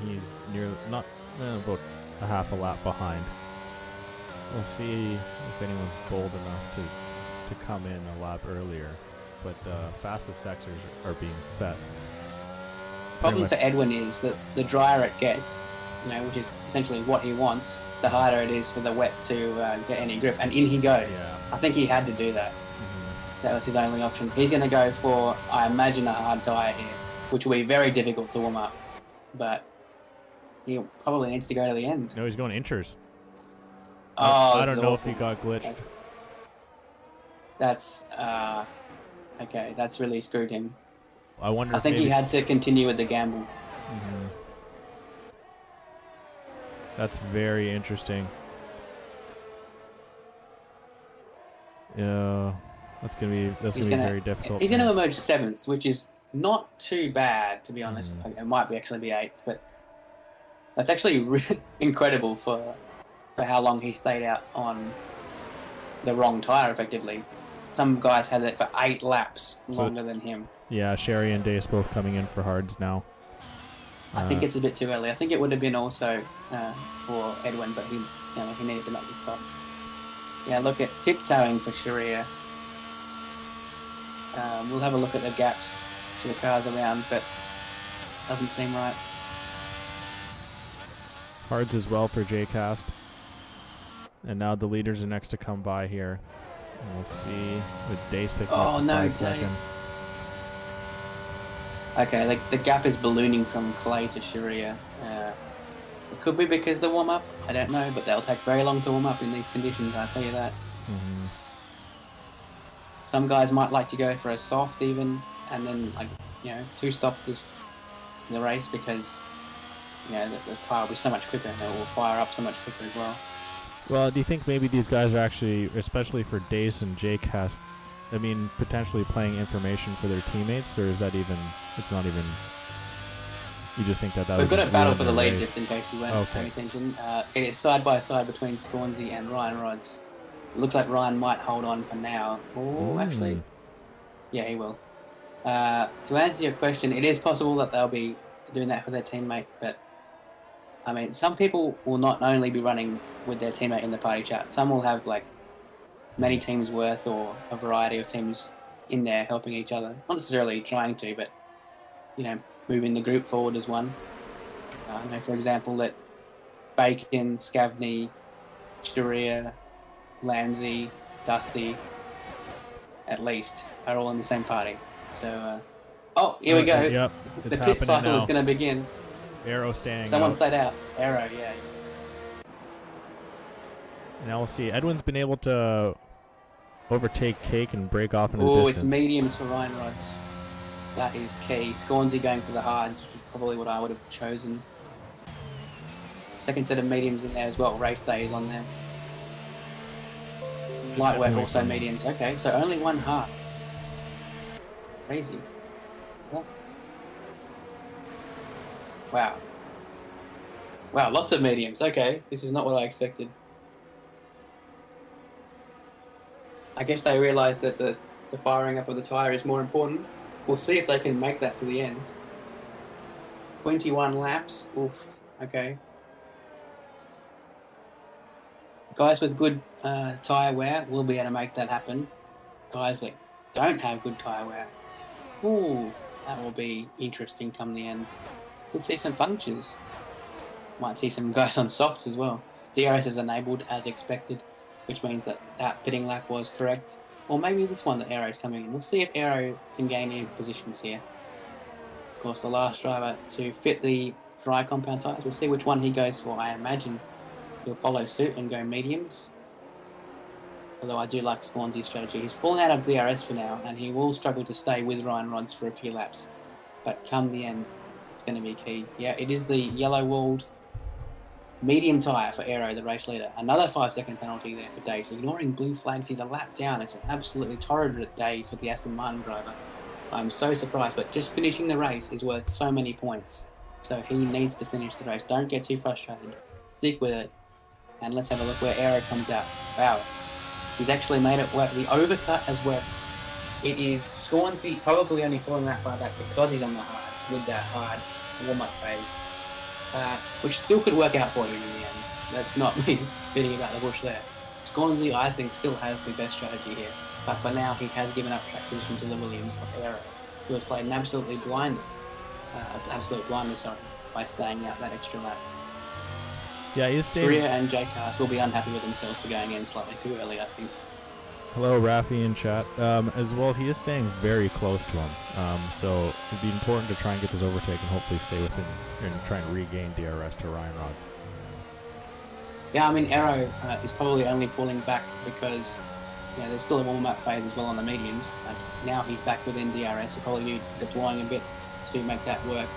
He's about a half a lap behind. We'll see if anyone's bold enough to come in a lap earlier, but fastest sectors are being set. Problem for Edwin is that the drier it gets, which is essentially what he wants, the harder it is for the wet to get any grip, and in he goes. Yeah. I think he had to do that. Mm-hmm. That was his only option. He's going to go for, I imagine, a hard tyre here, which will be very difficult to warm up, but he probably needs to go to the end. No, he's going inters. Oh, I don't know if he got glitched. That's okay. That's really screwed him. I wonder. I think he had to continue with the gamble. Mm-hmm. That's very interesting. Yeah, that's gonna be very difficult. He's gonna emerge 7th, which is not too bad, to be honest. It might actually be 8th, but that's actually incredible for how long he stayed out on the wrong tyre, effectively. Some guys had it for 8 laps longer than him. Yeah, Sherry and Dace both coming in for hards now. I think it's a bit too early. I think it would have been also for Edwin, but he needed to make the stop. Yeah, look at tiptoeing for Sharia. We'll have a look at the gaps to the cars around, but doesn't seem right. Hards as well for JCast. And now the leaders are next to come by here. And we'll see with Dace picking up 5 seconds. Okay, the gap is ballooning from Clay to Sharia. It could be because the warm-up, I don't know, but they'll take very long to warm up in these conditions, I'll tell you that. Mm-hmm. Some guys might like to go for a soft even, and then, two-stop the race because, the tyre will be so much quicker and it will fire up so much quicker as well. Well, do you think maybe these guys are actually, especially for Dace and JCast, potentially playing information for their teammates, or is that it's not even, you just think that We've was got a battle for the lead just in case you weren't paying attention. It is side by side between Scornsy and Ryan Rods. It looks like Ryan might hold on for now. Oh, actually, yeah, he will. To answer your question, it is possible that they'll be doing that for their teammate, but some people will not only be running with their teammate in the party chat. Some will have many teams worth or a variety of teams in there helping each other. Not necessarily trying to, but moving the group forward as one. For example, that Bacon, Scavney, Sharia, Lanzi, Dusty, at least, are all in the same party. So, here we go. Yep, the pit cycle is going to begin. Arrow standing Someone out. stayed out. Arrow, yeah. Now we'll see. Edwin's been able to overtake Cake and break off into the Oh, distance. it's mediums for Ryan Rods. That is key. Scornsy going for the hards, which is probably what I would have chosen. Second set of mediums in there as well. Race day is on there. Light work, heavyweight also one. mediums. Okay, so only one hard. Crazy. Yeah. Wow. Wow, lots of mediums. Okay, this is not what I expected. I guess they realised that the firing up of the tyre is more important. We'll see if they can make that to the end. 21 laps. Oof. Okay. Guys with good tyre wear will be able to make that happen. Guys that don't have good tyre wear, ooh, that will be interesting come the end. We'll see some punches. Might see some guys on softs as well. DRS is enabled as expected, which means that that pitting lap was correct. Or maybe this one that Aero's coming in. We'll see if Aero can gain any positions here. Of course, the last driver to fit the dry compound tyres. We'll see which one he goes for. I imagine he'll follow suit and go mediums. Although I do like Scornsy's strategy. He's fallen out of DRS for now, and he will struggle to stay with Ryan Rods for a few laps. But come the end, it's going to be key. Yeah, it is the yellow-walled medium tyre for Aero, the race leader. Another 5-second penalty there for Day. So ignoring blue flags, he's a lap down. It's an absolutely torrid day for the Aston Martin driver. I'm so surprised, but just finishing the race is worth so many points. So he needs to finish the race. Don't get too frustrated. Stick with it. And let's have a look where Aero comes out. Wow. He's actually made it work. The overcut has worked. It is Scornsy probably only falling that far back because he's on the hards with that hard warm-up phase. Which still could work out for him in the end. That's not me beating about the bush there. Scornsy, I think, still has the best strategy here. But for now, he has given up track position to the Williams of Aero, who has played an absolute blindness, by staying out that extra lap. Yeah, he's staying. Korea and J-Cast will be unhappy with themselves for going in slightly too early, I think. Hello, Rafi in chat. As well, he is staying very close to him. So it'd be important to try and get this overtake and hopefully stay within and try and regain DRS to Ryan Rods. Yeah, I mean, Aero is probably only falling back because there's still a warm-up phase as well on the mediums. Now he's back within DRS. He'll probably be deploying a bit to make that work.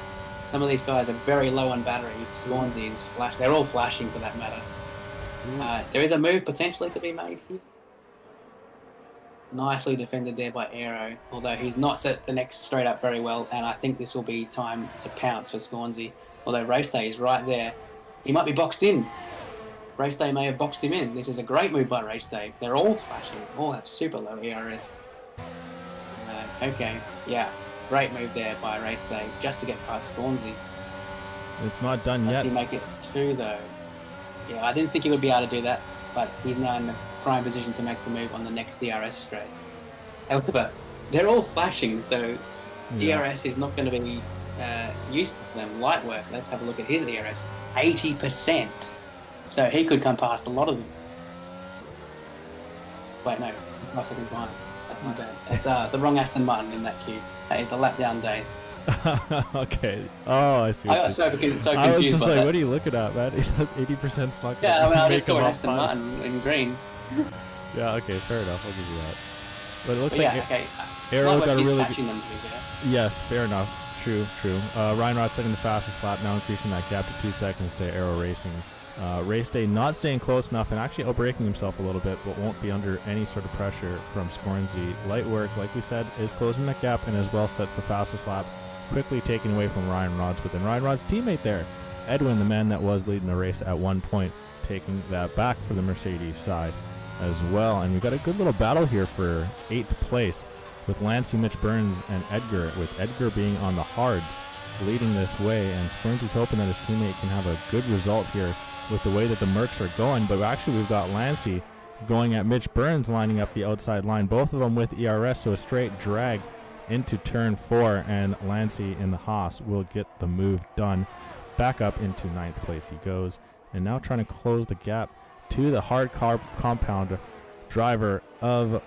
Some of these guys are very low on battery. Swansea is flash. They're all flashing for that matter. There is a move potentially to be made here. Nicely defended there by Aero, although he's not set the next straight up very well, and I think this will be time to pounce for Scornsy. Although Race Day is right there. He might be boxed in. Race Day may have boxed him in. This is a great move by Race Day. They're all flashing, all have super low ERS. Okay, yeah, great move there by Race Day, just to get past Scornsy. It's not done yet. Does he make it 2 though? Yeah, I didn't think he would be able to do that, but he's now in the prime position to make the move on the next DRS straight. However, they're all flashing, so ERS is not going to be useful for them. Light work, let's have a look at his ERS. 80%. So he could come past a lot of them. Wait, no, 5 seconds behind. That's my bad. That's the wrong Aston Martin in that queue. That is the lap down days. Okay. Oh, I see. I got so confused. I was just like, what are you looking at, man? 80% stock. Yeah, I mean, I just saw Aston Martin in green. Yeah, okay, fair enough. I'll give you that. But it looks but like okay. Aero got a really catching them Yes, fair enough. True. Ryan Rods setting the fastest lap, now increasing that gap to 2 seconds to Aero Racing. Race Day not staying close enough and actually outbraking himself a little bit, but won't be under any sort of pressure from Scornsy. Light work, like we said, is closing that gap and as well sets the fastest lap, quickly taken away from Ryan Rods. But then Ryan Rods' teammate there, Edwin, the man that was leading the race at one point, taking that back for the Mercedes side as well. And we've got a good little battle here for 8th place with Lancey, Mitch Burns, and Edgar, with Edgar being on the hards leading this way. And Scornsy's hoping that his teammate can have a good result here with the way that the Mercs are going. But actually we've got Lancey going at Mitch Burns, lining up the outside line, both of them with ERS, so a straight drag into turn 4, and Lancey in the Haas will get the move done. Back up into 9th place he goes, and now trying to close the gap to the hard car compound driver of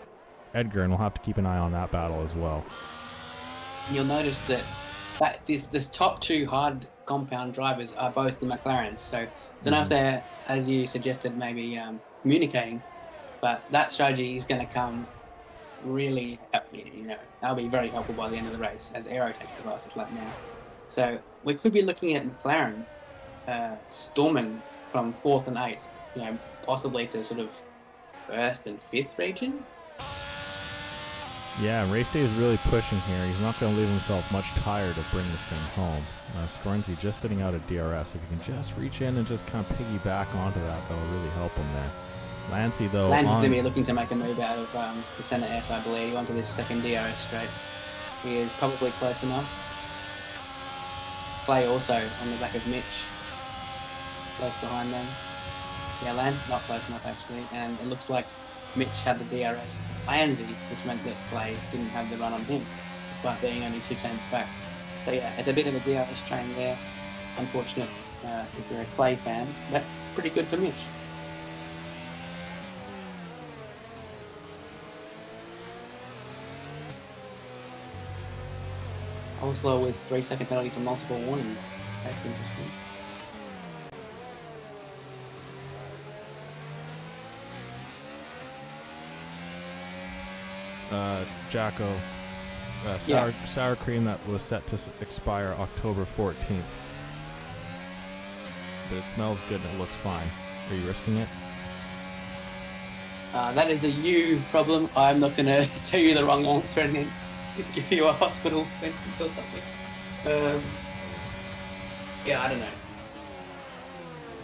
Edgar, and we'll have to keep an eye on that battle as well. You'll notice that this top 2 hard compound drivers are both the McLarens, so don't know if they're, as you suggested, maybe communicating, but that strategy is going to come really, that'll be very helpful by the end of the race as Aero takes the fastest lap now. So we could be looking at McLaren storming from 4th and 8th, possibly to sort of first and fifth region. Yeah, Race Day is really pushing here. He's not going to leave himself much tired of bringing this thing home. Scornsy just sitting out at DRS. If he can just reach in and just kind of piggyback onto that, that'll really help him there. Lancey, though, Lancey's going to be looking to make a move out of the center S, I believe, onto this second DRS straight. He is probably close enough. Clay also on the back of Mitch, close behind them. Yeah, Lancey's not close enough actually, and it looks like Mitch had the DRS Lancey, which meant that Clay didn't have the run on him, despite being only 2 tenths back. So yeah, it's a bit of a DRS train there. Unfortunate if you're a Clay fan, but pretty good for Mitch. Oslo with 3-second penalty for multiple warnings. That's interesting. Jacko, sour cream that was set to expire October 14th. But it smells good and it looks fine. Are you risking it? That is a you problem. I'm not going to tell you the wrong answer and then give you a hospital sentence or something. Yeah, I don't know.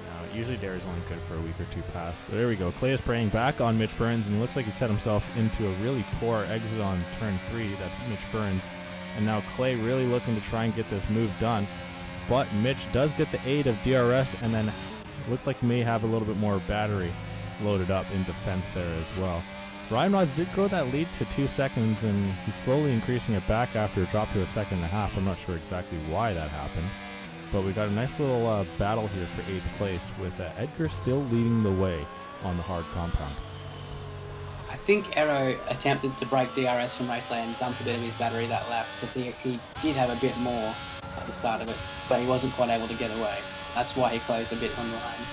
No, usually dairy's only good for a week or two past. But there we go. Clay is praying back on Mitch Burns, and it looks like he set himself into a really poor exit on turn 3. That's Mitch Burns. And now Clay really looking to try and get this move done. But Mitch does get the aid of DRS, and then looked like he may have a little bit more battery loaded up in defense there as well. Ryan Rods did grow that lead to 2 seconds, and he's slowly increasing it back after it dropped to 1.5 seconds. I'm not sure exactly why that happened. But we got a nice little battle here for 8th place with Edgar still leading the way on the hard compound. I think Aero attempted to break DRS from Race Day and dumped a bit of his battery that lap because he did have a bit more at the start of it, but he wasn't quite able to get away. That's why he closed a bit on line.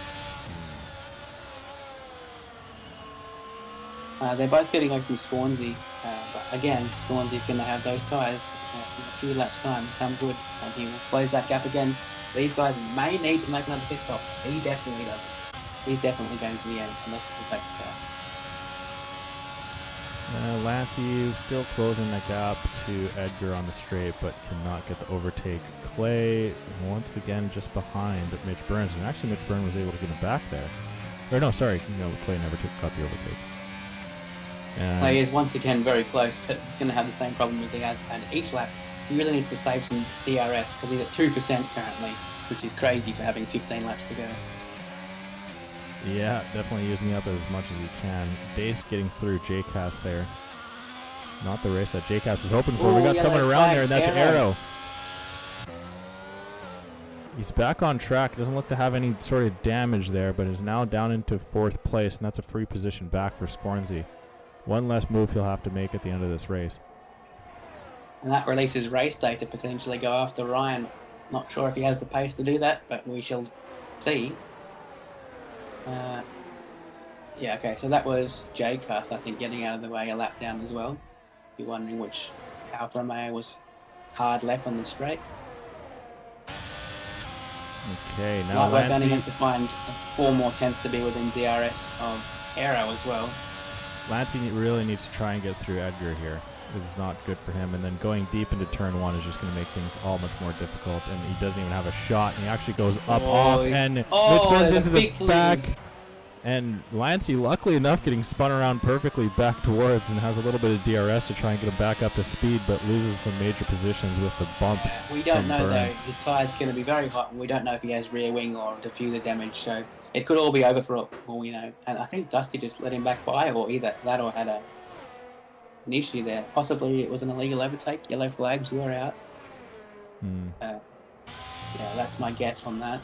They're both getting away from Scornsy, but again, Scornsy's going to have those tyres in a few laps' time. Come good, and he will close that gap again. These guys may need to make another pit stop. He definitely doesn't. He's definitely going to the end, unless it's a safety car. Lancey still closing the gap to Edgar on the straight, but cannot get the overtake. Clay, once again, just behind Mitch Burns, and actually Mitch Burns was able to get him back there. Or no, sorry, no, Clay never got the overtake. Clay is once again very close, but he's going to have the same problem as he has had each lap. He really needs to save some DRS because he's at 2% currently, which is crazy for having 15 laps to go. Yeah, definitely using up as much as he can. Base getting through JCast there. Not the race that JCast was hoping for. Ooh, we got someone around there, and that's Aero. He's back on track. Doesn't look to have any sort of damage there, but is now down into 4th place, and that's a free position back for Scornsy. One less move he'll have to make at the end of this race. And that releases Race Day to potentially go after Ryan. Not sure if he has the pace to do that, but we shall see. Yeah, okay, so that was JCast, I think, getting out of the way a lap down as well. You're wondering which Alfa Romeo was hard left on the straight. Okay, now Lightweight Danny has to find 4 more tenths to be within DRS of Aero as well. Lancey really needs to try and get through Edgar here. It is not good for him, and then going deep into turn 1 is just going to make things all much more difficult, and he doesn't even have a shot, and he actually goes up off, and Mitch Burns into the back, and Lancey, luckily enough, getting spun around perfectly back towards and has a little bit of DRS to try and get him back up to speed, but loses some major positions with the bump. We don't know, Burns. though. His tyre's going to be very hot, and we don't know if he has rear wing or diffuser damage, so it could all be over for all we know. And I think Dusty just let him back by, or either that or had an issue there. Possibly it was an illegal overtake. Yellow flags were out. Yeah, that's my guess on that.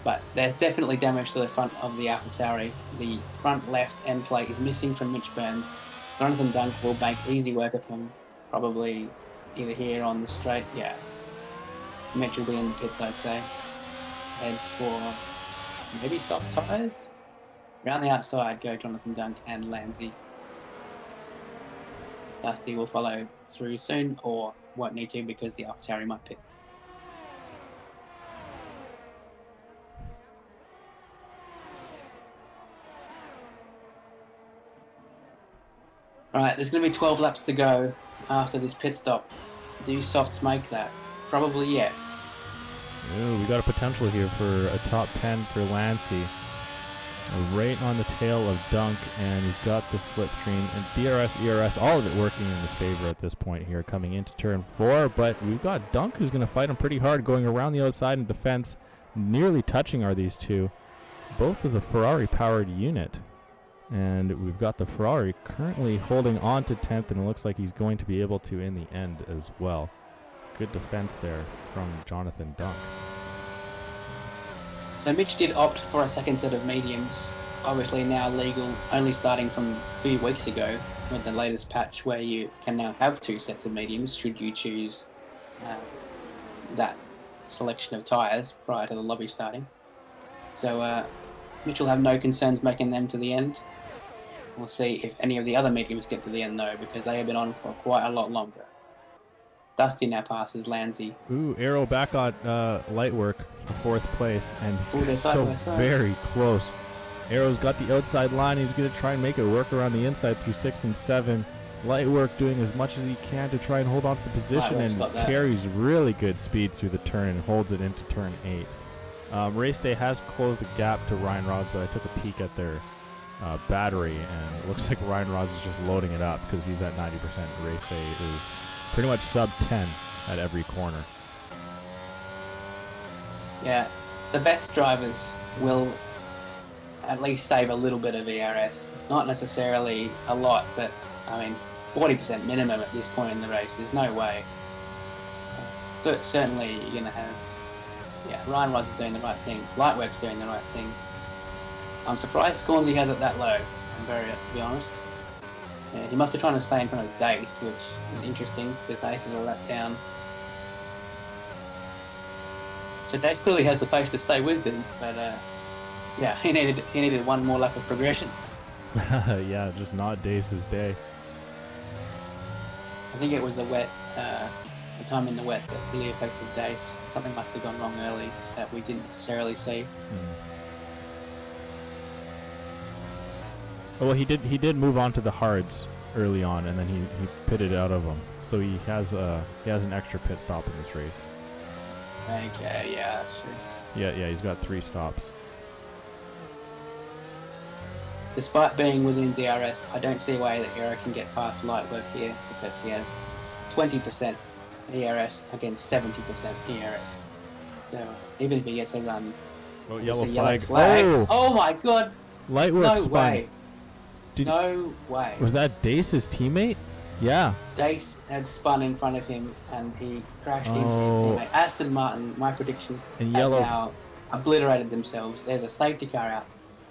But there's definitely damage to the front of the AlphaTauri. The front left end plate is missing from Mitch Burns. Jonathan Dunk will make easy work of him, probably either here on the straight. Yeah, Mitch will be in the pits, I'd say. Head for maybe soft tyres. Around the outside go Jonathan Dunk and Lancey. Dusty will follow through soon, or won't need to because the AlphaTauri might pit. Right, there's going to be 12 laps to go after this pit stop. Do softs make that? Probably yes. Ooh, we got a potential here for a top 10 for Lancey. Right on the tail of Dunk, and he's got the slipstream. And DRS, ERS, all of it working in his favor at this point here, coming into turn 4. But we've got Dunk who's going to fight him pretty hard, going around the outside in defense. Nearly touching are these two. Both of the Ferrari-powered unit. And we've got the Ferrari currently holding on to 10th, and it looks like he's going to be able to in the end as well. Good defense there from Jonathan Dunk. So Mitch did opt for a second set of mediums, obviously now legal, only starting from a few weeks ago with the latest patch where you can now have 2 sets of mediums should you choose that selection of tyres prior to the lobby starting. So Mitch will have no concerns making them to the end. We'll see if any of the other mediums get to the end though, because they have been on for quite a lot longer. Dusty now passes Lancey. Ooh, Arrow back on light work for 4th place, and he's Ooh, so very close. Arrow's got the outside line. He's going to try and make it work around the inside through 6 and 7. Light work doing as much as he can to try and hold on to the position, and carries really good speed through the turn and holds it into turn 8. Race Day has closed the gap to Ryan Rods, but I took a peek at their battery, and it looks like Ryan Rods is just loading it up because he's at 90%. Race Day is pretty much sub 10 at every corner. Yeah, the best drivers will at least save a little bit of ERS. Not necessarily a lot, but I mean 40% minimum at this point in the race. There's no way. So certainly you're going to have, Ryan Rods is doing the right thing. Lightwork's doing the right thing. I'm surprised Scornsy has it that low, to be honest. Yeah, he must be trying to stay in front of Dace, which is interesting because Dace is a lap down. So Dace clearly has the pace to stay with him, but he needed one more lap of progression. Yeah, just not Dace's day. I think it was the wet, the time in the wet that really affected Dace. Something must have gone wrong early that we didn't necessarily see. Well, he did move on to the hards early on, and then he pitted out of them. So he has an extra pit stop in this race. Okay, yeah, that's true. Yeah, he's got 3 stops. Despite being within DRS, I don't see a way that Hero can get past Lightwork here because he has 20% ERS against 70% ERS. So even if he gets a run, oh, yellow flag. Oh my god! Lightwork spun. Way. No way. Was that Dace's teammate? Yeah. Dace had spun in front of him and he crashed into his teammate. Aston Martin, my prediction, and has yellow now obliterated themselves. There's a safety car out.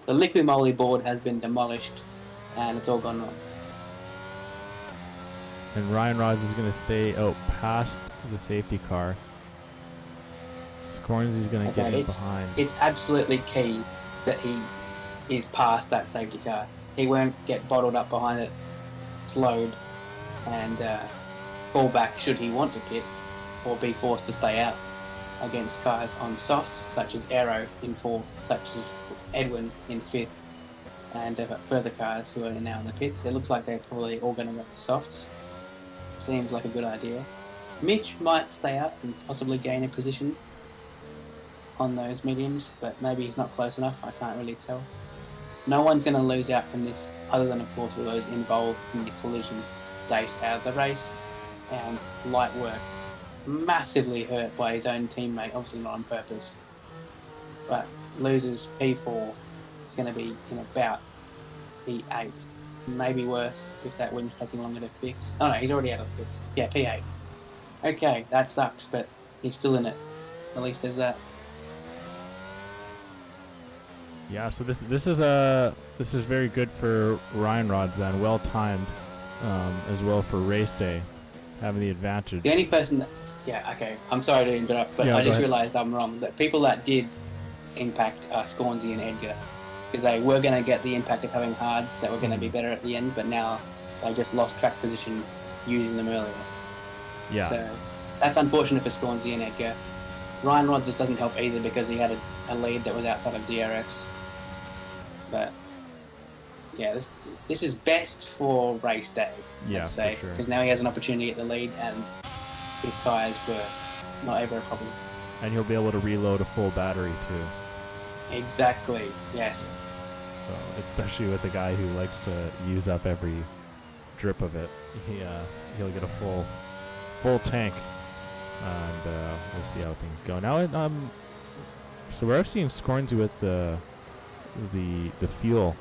The Liqui Moly board has been demolished and it's all gone wrong. And Ryan Rods is going to stay out past the safety car. Scornsy's going to get in behind. It's absolutely key that he is past that safety car. He won't get bottled up behind it, slowed, and fall back should he want to pit, or be forced to stay out against cars on softs, such as Aero in 4th, such as Edwin in 5th, and further cars who are now in the pits. It looks like they're probably all going to run the softs. Seems like a good idea. Mitch might stay up and possibly gain a position on those mediums, but maybe he's not close enough. I can't really tell. No one's going to lose out from this, other than of course those involved in the collision. Dace out of the race, and Lightwork massively hurt by his own teammate, obviously not on purpose, but loses P4. It's going to be in about P8, maybe worse if that wind's taking longer to fix. Oh no, he's already out of the pits. Yeah, P8. Okay, that sucks, but he's still in it. At least there's that. Yeah, so this is very good for Ryan Rods then, well timed, as well for race day, having the advantage. The only person that, I'm sorry to interrupt, but I just realised I'm wrong. That people that did impact are Scornsy and Edgar, because they were going to get the impact of having hards that were going to be better at the end, but now they just lost track position using them earlier. Yeah. So that's unfortunate for Scornsy and Edgar. Ryan Rods just doesn't help either because he had a lead that was outside of DRX. But yeah, this is best for race day. Yeah, let's say, for sure. because now he has an opportunity at the lead, and his tyres were not ever a problem. And he'll be able to reload a full battery too. Exactly. Yes. So, especially with a guy who likes to use up every drip of it, he'll get a full tank, and we'll see how things go. Now, so we're seeing Scornsy with the fuel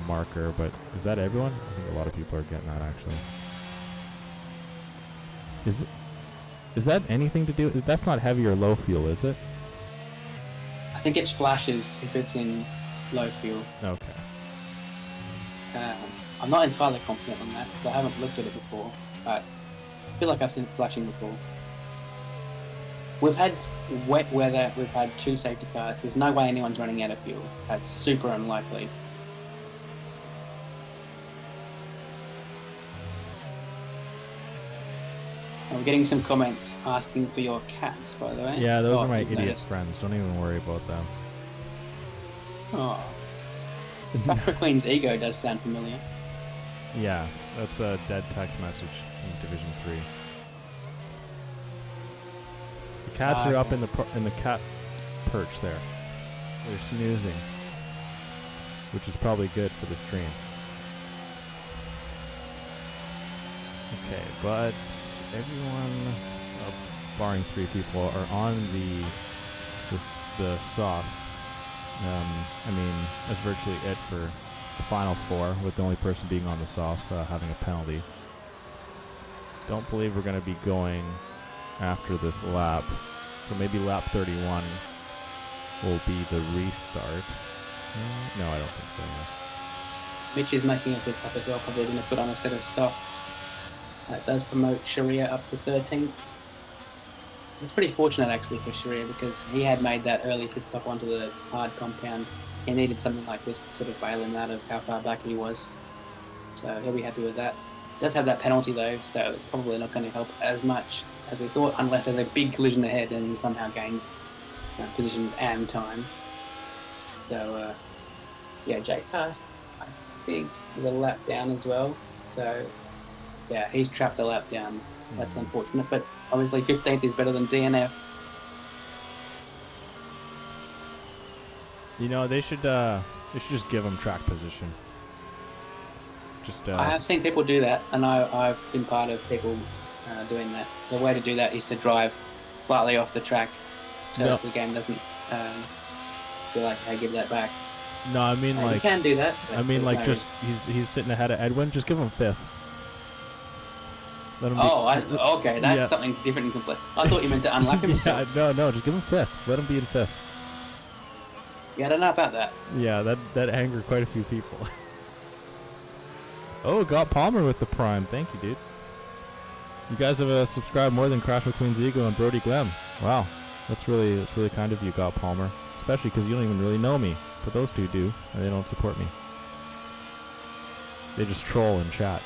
marker, but is that everyone? I think a lot of people are getting that actually. Is that anything to do? That's not heavy or low fuel, is it? I think it flashes if it's in low fuel. Okay. I'm not entirely confident on that because I haven't looked at it before, but I feel like I've seen it flashing before. We've had wet weather, we've had 2 safety cars. There's no way anyone's running out of fuel. That's super unlikely. I'm getting some comments asking for your cats, by the way. Yeah, those are my you've idiot noticed. friends. Don't even worry about them. Oh. Traffic Queen's ego does sound familiar. Yeah, that's a dead text message in Division 3. The cats are up in the cat perch there. They're snoozing, which is probably good for the stream. Okay, but everyone, barring 3 people, are on the softs. I mean, that's virtually it for the final 4, with the only person being on the softs having a penalty. Don't believe we're going to be going after this lap, so maybe lap 31 will be the restart. No, I don't think so. No. Mitch is making a good stop as well, probably going to put on a set of softs. That does promote Sharia up to 13th. It's pretty fortunate actually for Sharia because he had made that early pit stop onto the hard compound. He needed something like this to sort of bail him out of how far back he was. So he'll be happy with that. Does have that penalty though, so it's probably not going to help as much as we thought, unless there's a big collision ahead and somehow gains positions and time. So yeah, Jake passed. I think there's a lap down as well. So yeah, he's trapped a lap down. That's unfortunate, but obviously 15th is better than DNF. You know, they should just give him track position. Just I have seen people do that, and I've been part of people doing that. The way to do that is to drive slightly off the track, so that the game doesn't feel like, hey, give that back. No, I mean like you can do that. I mean like just he's sitting ahead of Edwin. Just give him 5th. Let him okay, that's something different and complete. I thought you meant to unlap himself. Yeah, no, just give him 5th. Let him be in 5th. Yeah, I don't know about that. Yeah, that angered quite a few people. Oh, got Palmer with the prime. Thank you, dude. You guys have subscribed more than Crash Queen's Ego and Brody Glem. Wow, that's really kind of you, Got Palmer. Especially because you don't even really know me, but those two do, and they don't support me. They just troll and chat.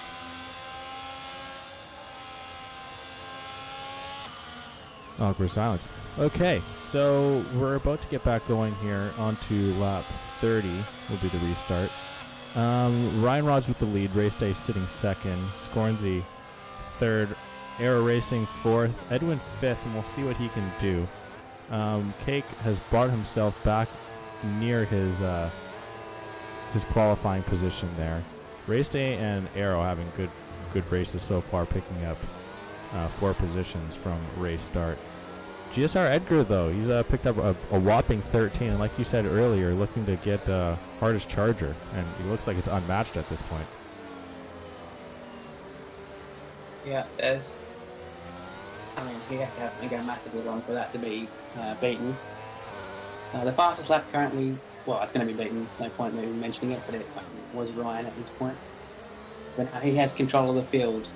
Awkward silence. Okay, so we're about to get back going here. Onto lap 30 will be the restart. Ryan Rod's with the lead. Race Day sitting 2nd. Scornsy 3rd. Aero Racing 4th. Edwin 5th, and we'll see what he can do. Cake has brought himself back near his qualifying position there. Race Day and Aero having good races so far, picking up 4 positions from race start. GSR Edgar, though, he's picked up a whopping 13, and like you said earlier, looking to get hardest charger, and he looks like it's unmatched at this point. Yeah, he has to have something go massively wrong for that to be beaten. The fastest lap currently, well, it's going to be beaten, there's no point in even mentioning it, but it was Ryan at this point. But he has control of the field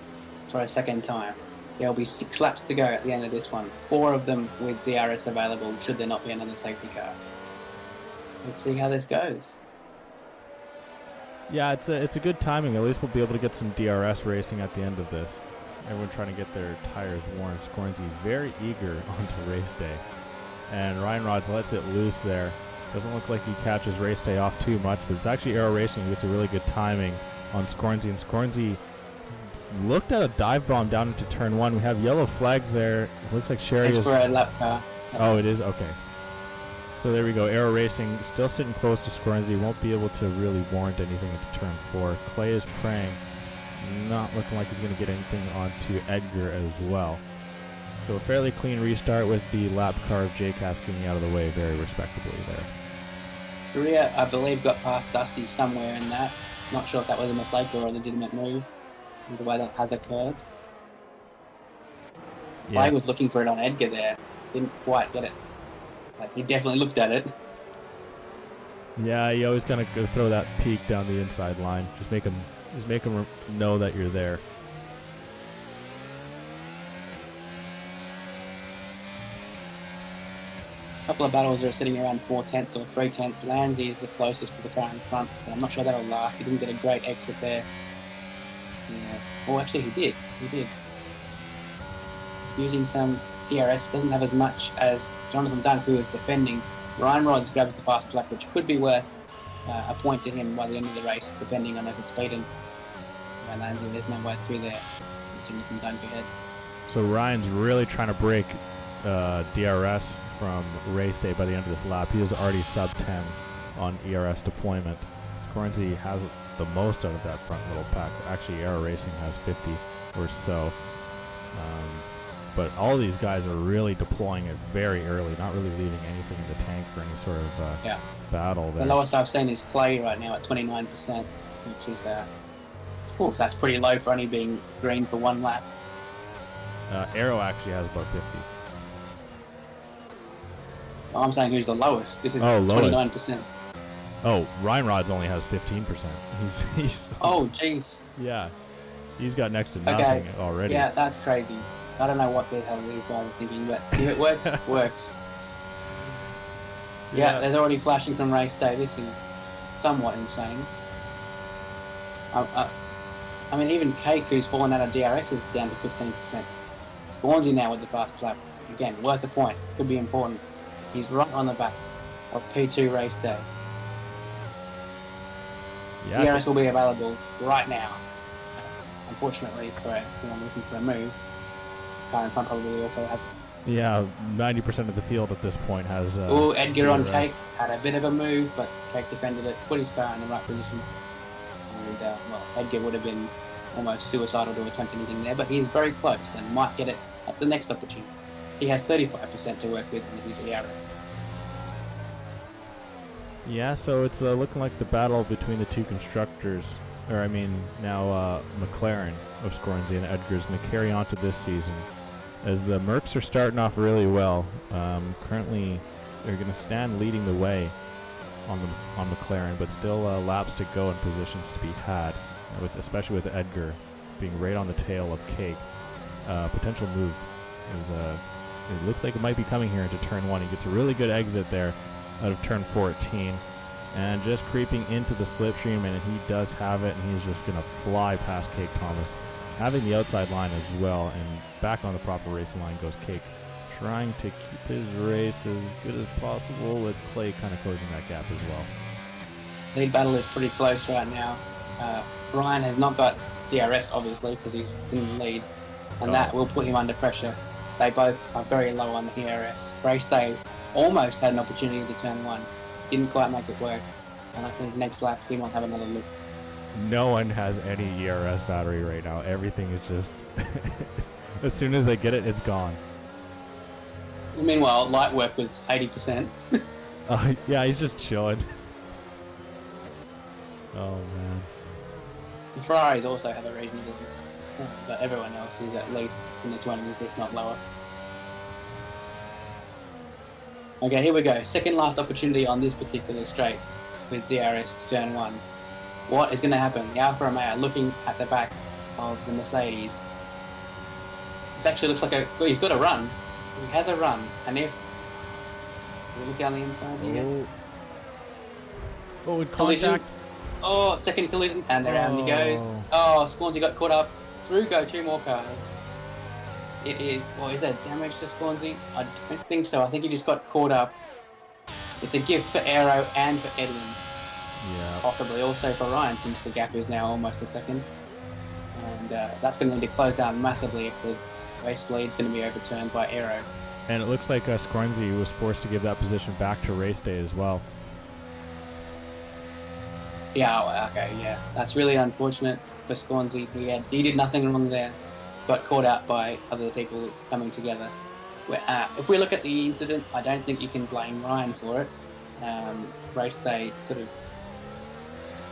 for a second time. There'll be 6 laps to go at the end of this one. 4 of them with DRS available, should there not be another safety car. Let's see how this goes. Yeah, it's a good timing. At least we'll be able to get some DRS racing at the end of this. Everyone trying to get their tires worn. Scornsy very eager onto race day. And Ryan Rods lets it loose there. Doesn't look like he catches Race Day off too much, but it's actually Aero Racing who gets a really good timing on Scornsy. And Scornsy looked at a dive bomb down into turn 1. We have yellow flags there. It looks like Sherry It's is... for a lap car. Oh, it is? Okay. So there we go. Aero Racing still sitting close to Scornsy. Won't be able to really warrant anything into turn 4. Clay is praying. Not looking like he's going to get anything onto Edgar as well. So a fairly clean restart with the lap car of JCast getting out of the way very respectably there. Korea, I believe, got past Dusty somewhere in that. Not sure if that was a mistake or a legitimate move. The way that has occurred. Yeah. Clay was looking for it on Edgar there. Didn't quite get it. Like, he definitely looked at it. Yeah, you always kind of go throw that peek down the inside line. Just make him know that you're there. A couple of battles are sitting around 4/10 or 3/10. Lanzi is the closest to the car in front, but I'm not sure that'll last. He didn't get a great exit there. Yeah. Oh, actually, he did. He did. He's using some DRS. Doesn't have as much as Jonathan Dunk, who is defending. Ryan Rods grabs the fast lap, which could be worth a point to him by the end of the race, depending on if it's beaten. Lanzi, there's no way through there. Jonathan Dunk ahead. So Ryan's really trying to break DRS from Race Day by the end of this lap. He is already sub 10 on ERS deployment. Scornsy has the most out of that front little pack. Actually, Aero Racing has 50 or so. But all these guys are really deploying it very early, not really leaving anything in the tank for any sort of battle there. The lowest I've seen is Clay right now at 29%, which is that's pretty low for only being green for one lap. Aero actually has about 50. Well, I'm saying who's the lowest. This is lowest. 29%. Oh, Ryan Rods only has 15%. He's oh, jeez. Yeah, he's got next to nothing already. Yeah, that's crazy. I don't know what the hell these guys are thinking, but if it works, works. Yeah, there's already flashing from Race Day. This is somewhat insane. I mean, even Cake, who's fallen out of DRS, is down to 15%. Scornsy now with the fast lap. Again, worth a point. Could be important. He's right on the back of P2 Race Day. Yeah, DRS will be available right now. Unfortunately, for anyone looking for a move, car in front probably also has it. Yeah, 90% of the field at this point has. Edgar on DRS. Cake had a bit of a move, but Cake defended it, put his car in the right position. And, Edgar would have been almost suicidal to attempt anything there, but he's very close and might get it at the next opportunity. He has 35% to work with in his ERS. Yeah, so it's looking like the battle between the two constructors, now McLaren of Scornsy and Edgar's going to carry on to this season, as the Mercs are starting off really well. Currently, they're going to stand leading the way on McLaren, but still laps to go and positions to be had, especially with Edgar being right on the tail of Cake. Potential move is it looks like it might be coming here into turn 1. He gets a really good exit there out of turn 14, and just creeping into the slipstream, and he does have it, and he's just going to fly past Cake Thomas, having the outside line as well, and back on the proper racing line goes Cake, trying to keep his race as good as possible, with Clay kind of closing that gap as well. Lead battle is pretty close right now. Ryan has not got DRS, obviously, because he's in the lead, and that will put him under pressure. They both are very low on the ERS. Race Day almost had an opportunity to turn 1. Didn't quite make it work. And I think next lap he might have another look. No one has any ERS battery right now. Everything is just... as soon as they get it, it's gone. Meanwhile, light work was 80%. Yeah, he's just chilling. Oh, man. The Ferraris also have a reasonable, but everyone else is at least in the 20s, if not lower. Okay, here we go. Second last opportunity on this particular straight with DRS to turn 1. What is going to happen? The Alfa Romeo looking at the back of the Mercedes. This actually looks like he's got a run. He has a run, and if we look down the inside here. Oh, contact. Oh, second collision, and around he goes. Oh, Scornsy got caught up. Through go 2 more cars. It is. Well, is that damage to Scornsy? I don't think so. I think he just got caught up it's a gift for Aero and for Edwin. Yeah. Possibly also for Ryan, since the gap is now almost a second. And that's going to need to close down massively if the race lead's going to be overturned by Aero. And it looks like Scornsey was forced to give that position back to race day as well. Yeah, okay, yeah. That's really unfortunate for Scornsey. He did nothing wrong there, got caught out by other people coming together. If we look at the incident, I don't think you can blame Ryan for it. Race day sort of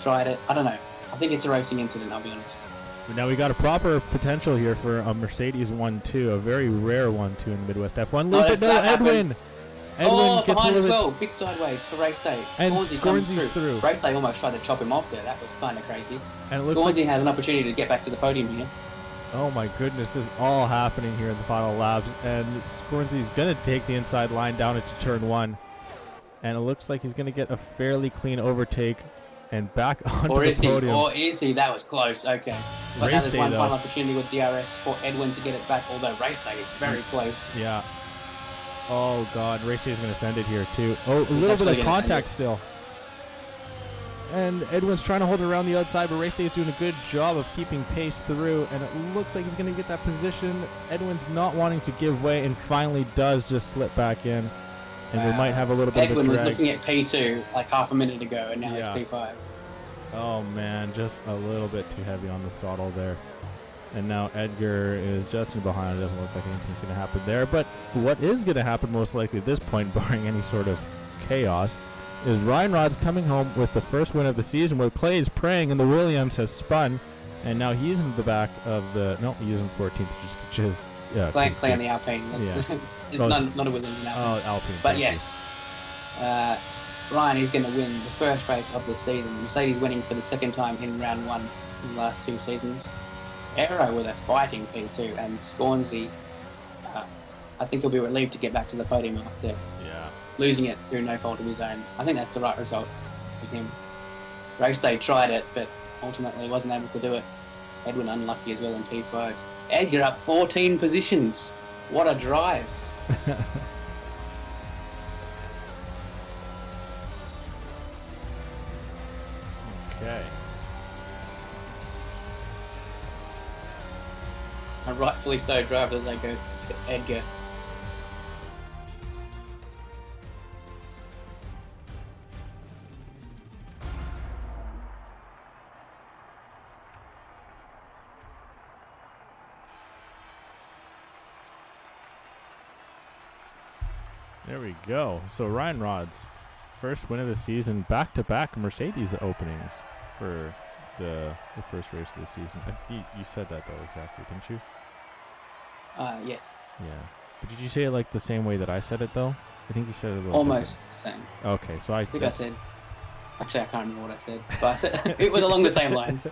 tried it. I don't know. I think it's a racing incident, I'll be honest. But now we got a proper potential here for a Mercedes 1-2, a very rare 1-2 in the Midwest F1 loop. But no, Edwin gets behind a as little well. Big sideways for race day. And Scornsey's through. Race day almost tried to chop him off there. That was kind of crazy. And it looks Scornsey has an opportunity to get back to the podium here. Oh my goodness, this is all happening here in the final laps. And Scornsey's going to take the inside line down into turn 1. And it looks like he's going to get a fairly clean overtake and back onto the podium. Or is he? That was close. Okay. But now there's one final opportunity with DRS for Edwin to get it back, although race day is very close. Yeah. Oh, God. Race day is going to send it here, too. Oh, a little bit of contact still. And Edwin's trying to hold it around the outside, but Race Day is doing a good job of keeping pace through, and it looks like he's going to get that position. Edwin's not wanting to give way and finally does just slip back in. And we might have a little bit Edwin of a drag. was looking at P2 like half a minute ago, and now it's P5. Oh, man, just a little bit too heavy on the throttle there. And now Edgar is just in behind. It doesn't look like anything's going to happen there. But what is going to happen most likely at this point, barring any sort of chaos, is Ryan Rod's coming home with the first win of the season, where Clay is praying and the Williams has spun, and now he's in the back of the... No, he's in 14th. Clay on the Alpine. Not a Williams in Alpine. Oh, Alpine. But yes, Ryan is going to win the first race of the season. Mercedes winning for the second time in round 1 in the last 2 seasons. Aero with a fighting P2, and Scornsey, I think he'll be relieved to get back to the podium after losing it through no fault of his own. I think that's the right result for him. Race day tried it, but ultimately wasn't able to do it. Edwin unlucky as well in P5. Edgar up 14 positions. What a drive. Okay. And rightfully so, driver that goes to Edgar. There we go. So Ryan Rod's first win of the season, back-to-back Mercedes openings for the first race of the season. You said that though exactly, didn't you? Yes. Yeah. But did you say it like the same way that I said it though? I think you said it a little almost the same. Okay, so I think I said... Actually, I can't remember what I said, but I said it was along the same lines.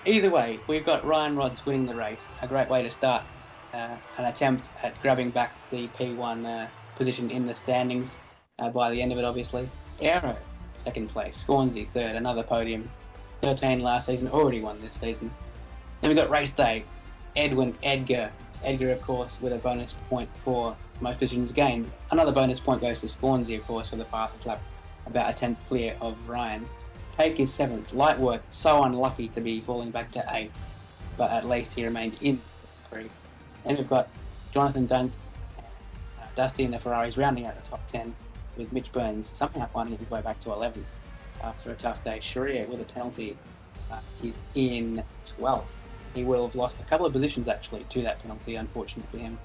Either way, we've got Ryan Rod's winning the race. A great way to start an attempt at grabbing back the P1 position in the standings by the end of it, obviously. Aero, second place. Scornsey, third, another podium. 13 last season, already won this season. Then we've got race day. Edwin, Edgar, of course, with a bonus point for most positions gained. Another bonus point goes to Scornsey, of course, for the fastest lap, about a tenth clear of Ryan. Cake is 7th. Lightwork, so unlucky to be falling back to 8th, but at least he remained in 3. And we've got Jonathan Dunk, Dusty and the Ferraris rounding out the top 10, with Mitch Burns somehow finding his way back to 11th after a tough day. Sharia with a penalty, he's in 12th. He will have lost a couple of positions actually to that penalty, unfortunate for him.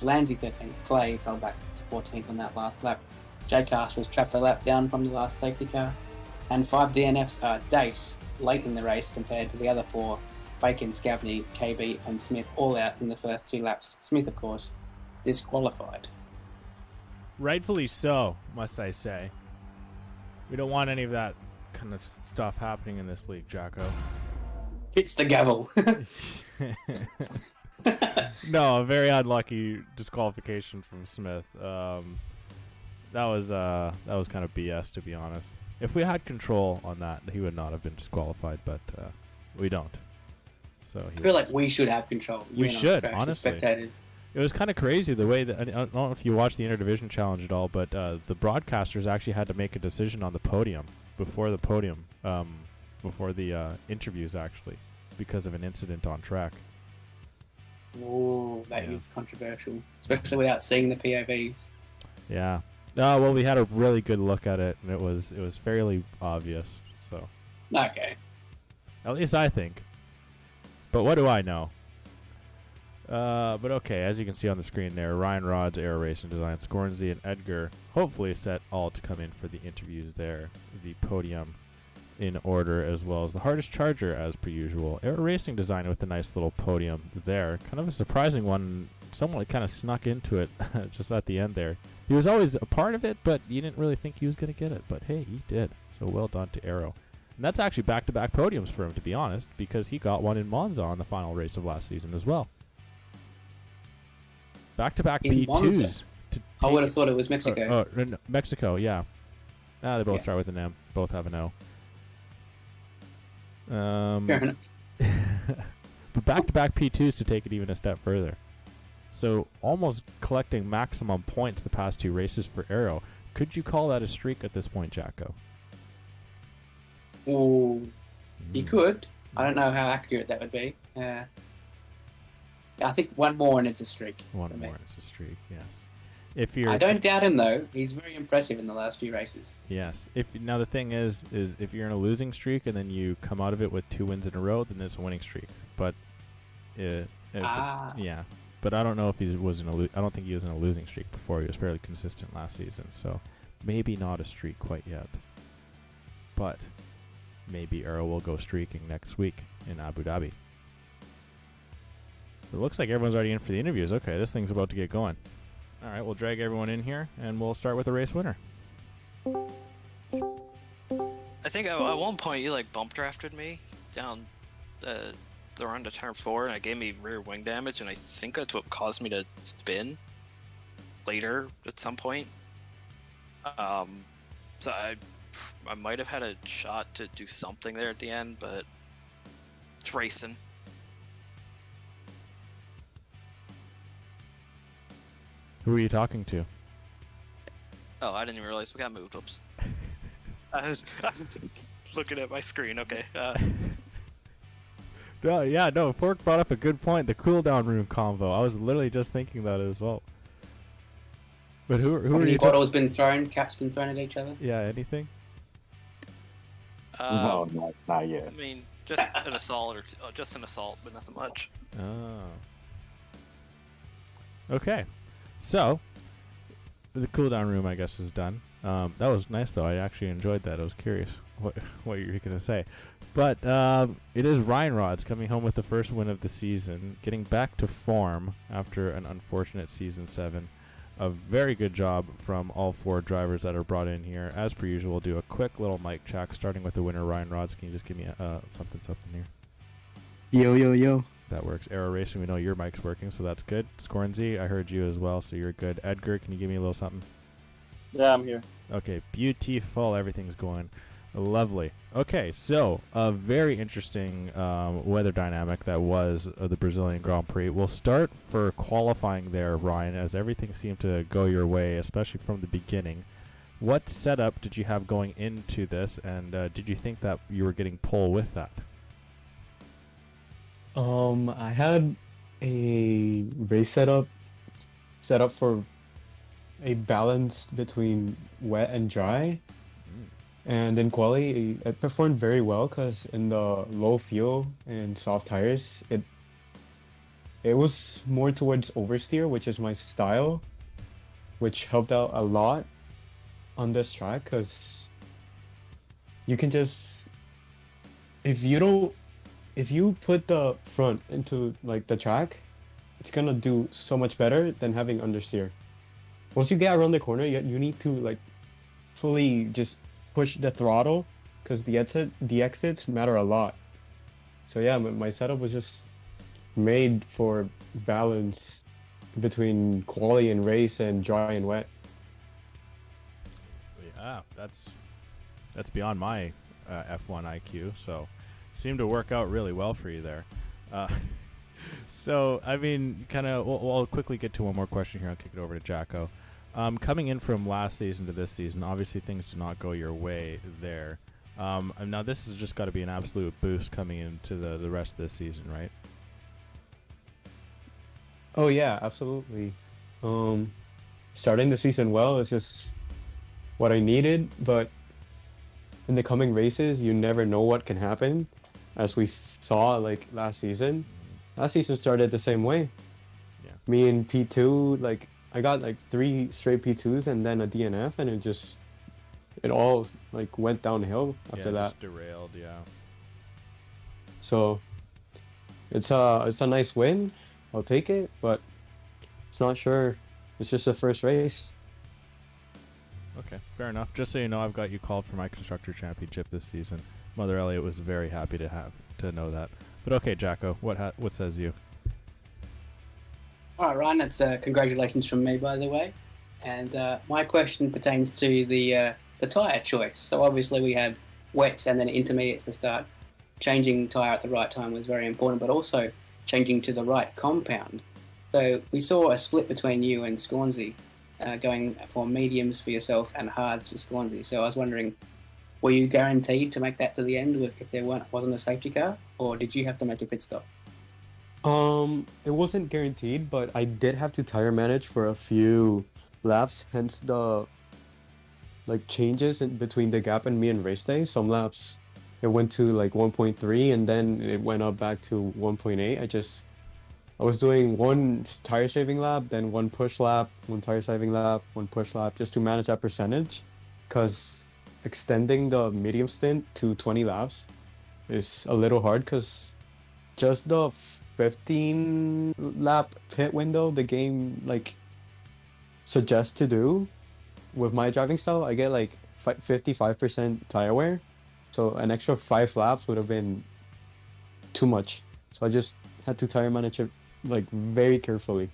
Lanzi 13th, Clay fell back to 14th on that last lap. J-Cast was trapped a lap down from the last safety car. And 5 DNFs are Dace late in the race compared to the other 4, Bacon, Scavney, KB and Smith, all out in the first 2 laps. Smith, of course, disqualified. Rightfully so, must I say. We don't want any of that kind of stuff happening in this league, Jacko. It's the gavel. No, a very unlucky disqualification from Smith. That was kind of BS, to be honest. If we had control on that, he would not have been disqualified, but we don't. So I feel like we should have control. We should, honestly. Spectators. It was kind of crazy the way that I don't know if you watched the Interdivision Challenge at all, but the broadcasters actually had to make a decision on the podium before the interviews actually, because of an incident on track. Oh, that is controversial, especially without seeing the POVs. Yeah. Well, we had a really good look at it, and it was fairly obvious. So. Okay. At least I think. But what do I know? But okay, as you can see on the screen there, Ryan Rod's Aero Racing Design, Scornsy and Edgar hopefully set all to come in for the interviews there. The podium in order, as well as the hardest charger as per usual. Aero Racing Design with a nice little podium there. Kind of a surprising one. Someone kind of snuck into it just at the end there. He was always a part of it, but you didn't really think he was going to get it. But hey, he did. So well done to Aero. And that's actually back-to-back podiums for him, to be honest, because he got one in Monza on the final race of last season as well. Back-to-back P2s. I would have thought it was Mexico. No, Mexico, yeah. They both start with an M. Both have an O. Fair enough. But back-to-back P2s to take it even a step further. So almost collecting maximum points the past two races for Aero. Could you call that a streak at this point, Jacko? Oh, you could. I don't know how accurate that would be. I think one more and it's a streak. One more and it's a streak, yes. I don't doubt him, though. He's very impressive in the last few races. Yes. Now, the thing is if you're in a losing streak and then you come out of it with 2 wins in a row, then it's a winning streak. But, yeah. But I don't know if he was I don't think he was in a losing streak before. He was fairly consistent last season. So, maybe not a streak quite yet. But maybe Aero will go streaking next week in Abu Dhabi. It looks like everyone's already in for the interviews. Okay, this thing's about to get going. All right, we'll drag everyone in here, and we'll start with the race winner. I think at one point you bump drafted me down the run to turn 4, and it gave me rear wing damage, and I think that's what caused me to spin later at some point. So I might have had a shot to do something there at the end, but it's racing. Who are you talking to? Oh, I didn't even realize we got moved. Oops. I was looking at my screen. Okay. No, Fork brought up a good point. The cooldown room convo. I was literally just thinking that as well. But who are you? Bottles been thrown. Caps been thrown at each other. Yeah. Anything? No, not yet. I mean, just an assault just an assault, but nothing much. Oh. Okay. So, the cooldown room, I guess, is done. That was nice, though. I actually enjoyed that. I was curious what you were going to say. But it is Ryan Rods coming home with the first win of the season, getting back to form after an unfortunate Season 7. A very good job from all 4 drivers that are brought in here. As per usual, we'll do a quick little mic check, starting with the winner, Ryan Rods. Can you just give me something here? Yo. That works. Aero Racing, we know your mic's working, so that's good. Scornsy, I heard you as well, so you're good. Edgar, can you give me a little something? Yeah, I'm here. Okay, beautiful. Everything's going lovely. Okay, so a very interesting weather dynamic that was the Brazilian Grand Prix. We'll start for qualifying there, Ryan, as everything seemed to go your way, especially from the beginning. What setup did you have going into this, and did you think that you were getting pole with that? I had a race set up for a balance between wet and dry. And in quali, it performed very well because in the low fuel and soft tires, it was more towards oversteer, which is my style, which helped out a lot on this track because you can just, if you put the front into the track, it's gonna do so much better than having understeer. Once you get around the corner, you need to fully just push the throttle because the exits matter a lot. So yeah, my setup was just made for balance between quali and race and dry and wet. Yeah, that's beyond my F1 IQ, so seemed to work out really well for you there. So, I mean, kind of, we'll I'll quickly get to one more question here. I'll kick it over to Jacko. Coming in from last season to this season, obviously things do not go your way there. And now this has just got to be an absolute boost coming into the rest of this season, right? Oh yeah, absolutely. Starting the season well is just what I needed, but in the coming races, you never know what can happen, as we saw like last season. Last season started the same way. Yeah. Me in P2, like I got like 3 straight P2s and then a DNF, and it all like went downhill after that. Just derailed, yeah. So it's a nice win. I'll take it, but it's not sure. It's just the first race. Okay, fair enough. Just so you know, I've got you called for my constructor championship this season. Mother Elliott was very happy to know that. But okay, Jacko, what says you? All right, Ryan, that's congratulations from me, by the way. And my question pertains to the tyre choice. So obviously we had wets and then intermediates to start. Changing tyre at the right time was very important, but also changing to the right compound. So we saw a split between you and Scornsey, going for mediums for yourself and hards for Scornsey. So I was wondering, were you guaranteed to make that to the end if there wasn't a safety car, or did you have to make a pit stop? It wasn't guaranteed, but I did have to tire manage for a few laps, hence the like changes in between the gap and me and race day. Some laps it went to like 1.3 and then it went up back to 1.8. I was doing one tire saving lap, then one push lap, one tire saving lap, one push lap, just to manage that percentage, because extending the medium stint to 20 laps is a little hard, because just the 15 lap pit window the game like suggests to do with my driving style, I get like 55% tire wear, so an extra 5 laps would have been too much. So I just had to tire manage it like very carefully,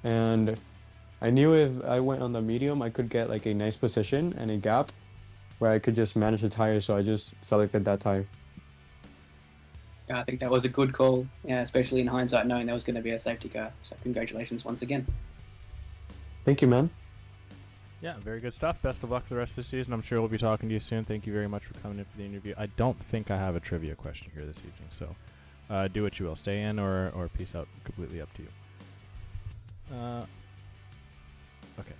and I knew if I went on the medium I could get like a nice position and a gap where I could just manage the tire, so I just selected that tire. I think that was a good call, especially in hindsight, knowing there was going to be a safety car. So congratulations once again. Thank you, man. Yeah, very good stuff. Best of luck for the rest of the season. I'm sure we'll be talking to you soon. Thank you very much for coming in for the interview. I don't think I have a trivia question here this evening, so do what you will. Stay in or peace out. Completely up to you. Okay.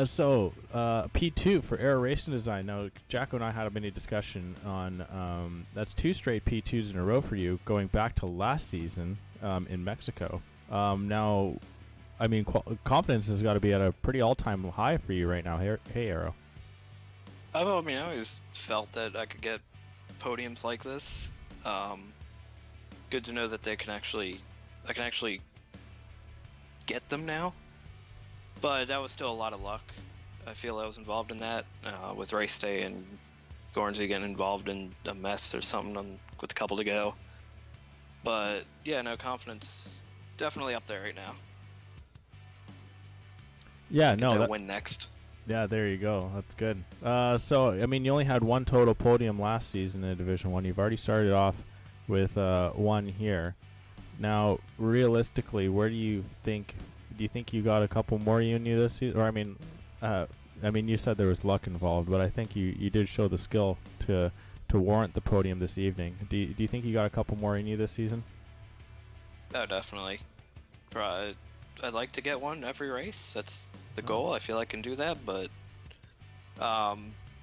So P2 for Aero Racing Design. Now, Jacko and I had a mini discussion on that's 2 straight P2s in a row for you, going back to last season in Mexico. Now, I mean, confidence has got to be at a pretty all-time high for you right now. Hey, Aero. I mean, I always felt that I could get podiums like this. Good to know that I can actually get them now. But that was still a lot of luck. I feel I was involved in that with race day and Gornsey getting involved in a mess or something with a couple to go. But yeah, no, confidence definitely up there right now. Yeah, Get no, that win next. Yeah, there you go. That's good. So, I mean, you only had one total podium last season in Division 1. You've already started off with one here. Now, realistically, where do you think you got a couple more you this season? Or, I mean, you said there was luck involved, but I think you did show the skill to warrant the podium this evening. Do you think you got a couple more in you this season? Oh, definitely. I'd like to get one every race. That's the goal. I feel I can do that, but I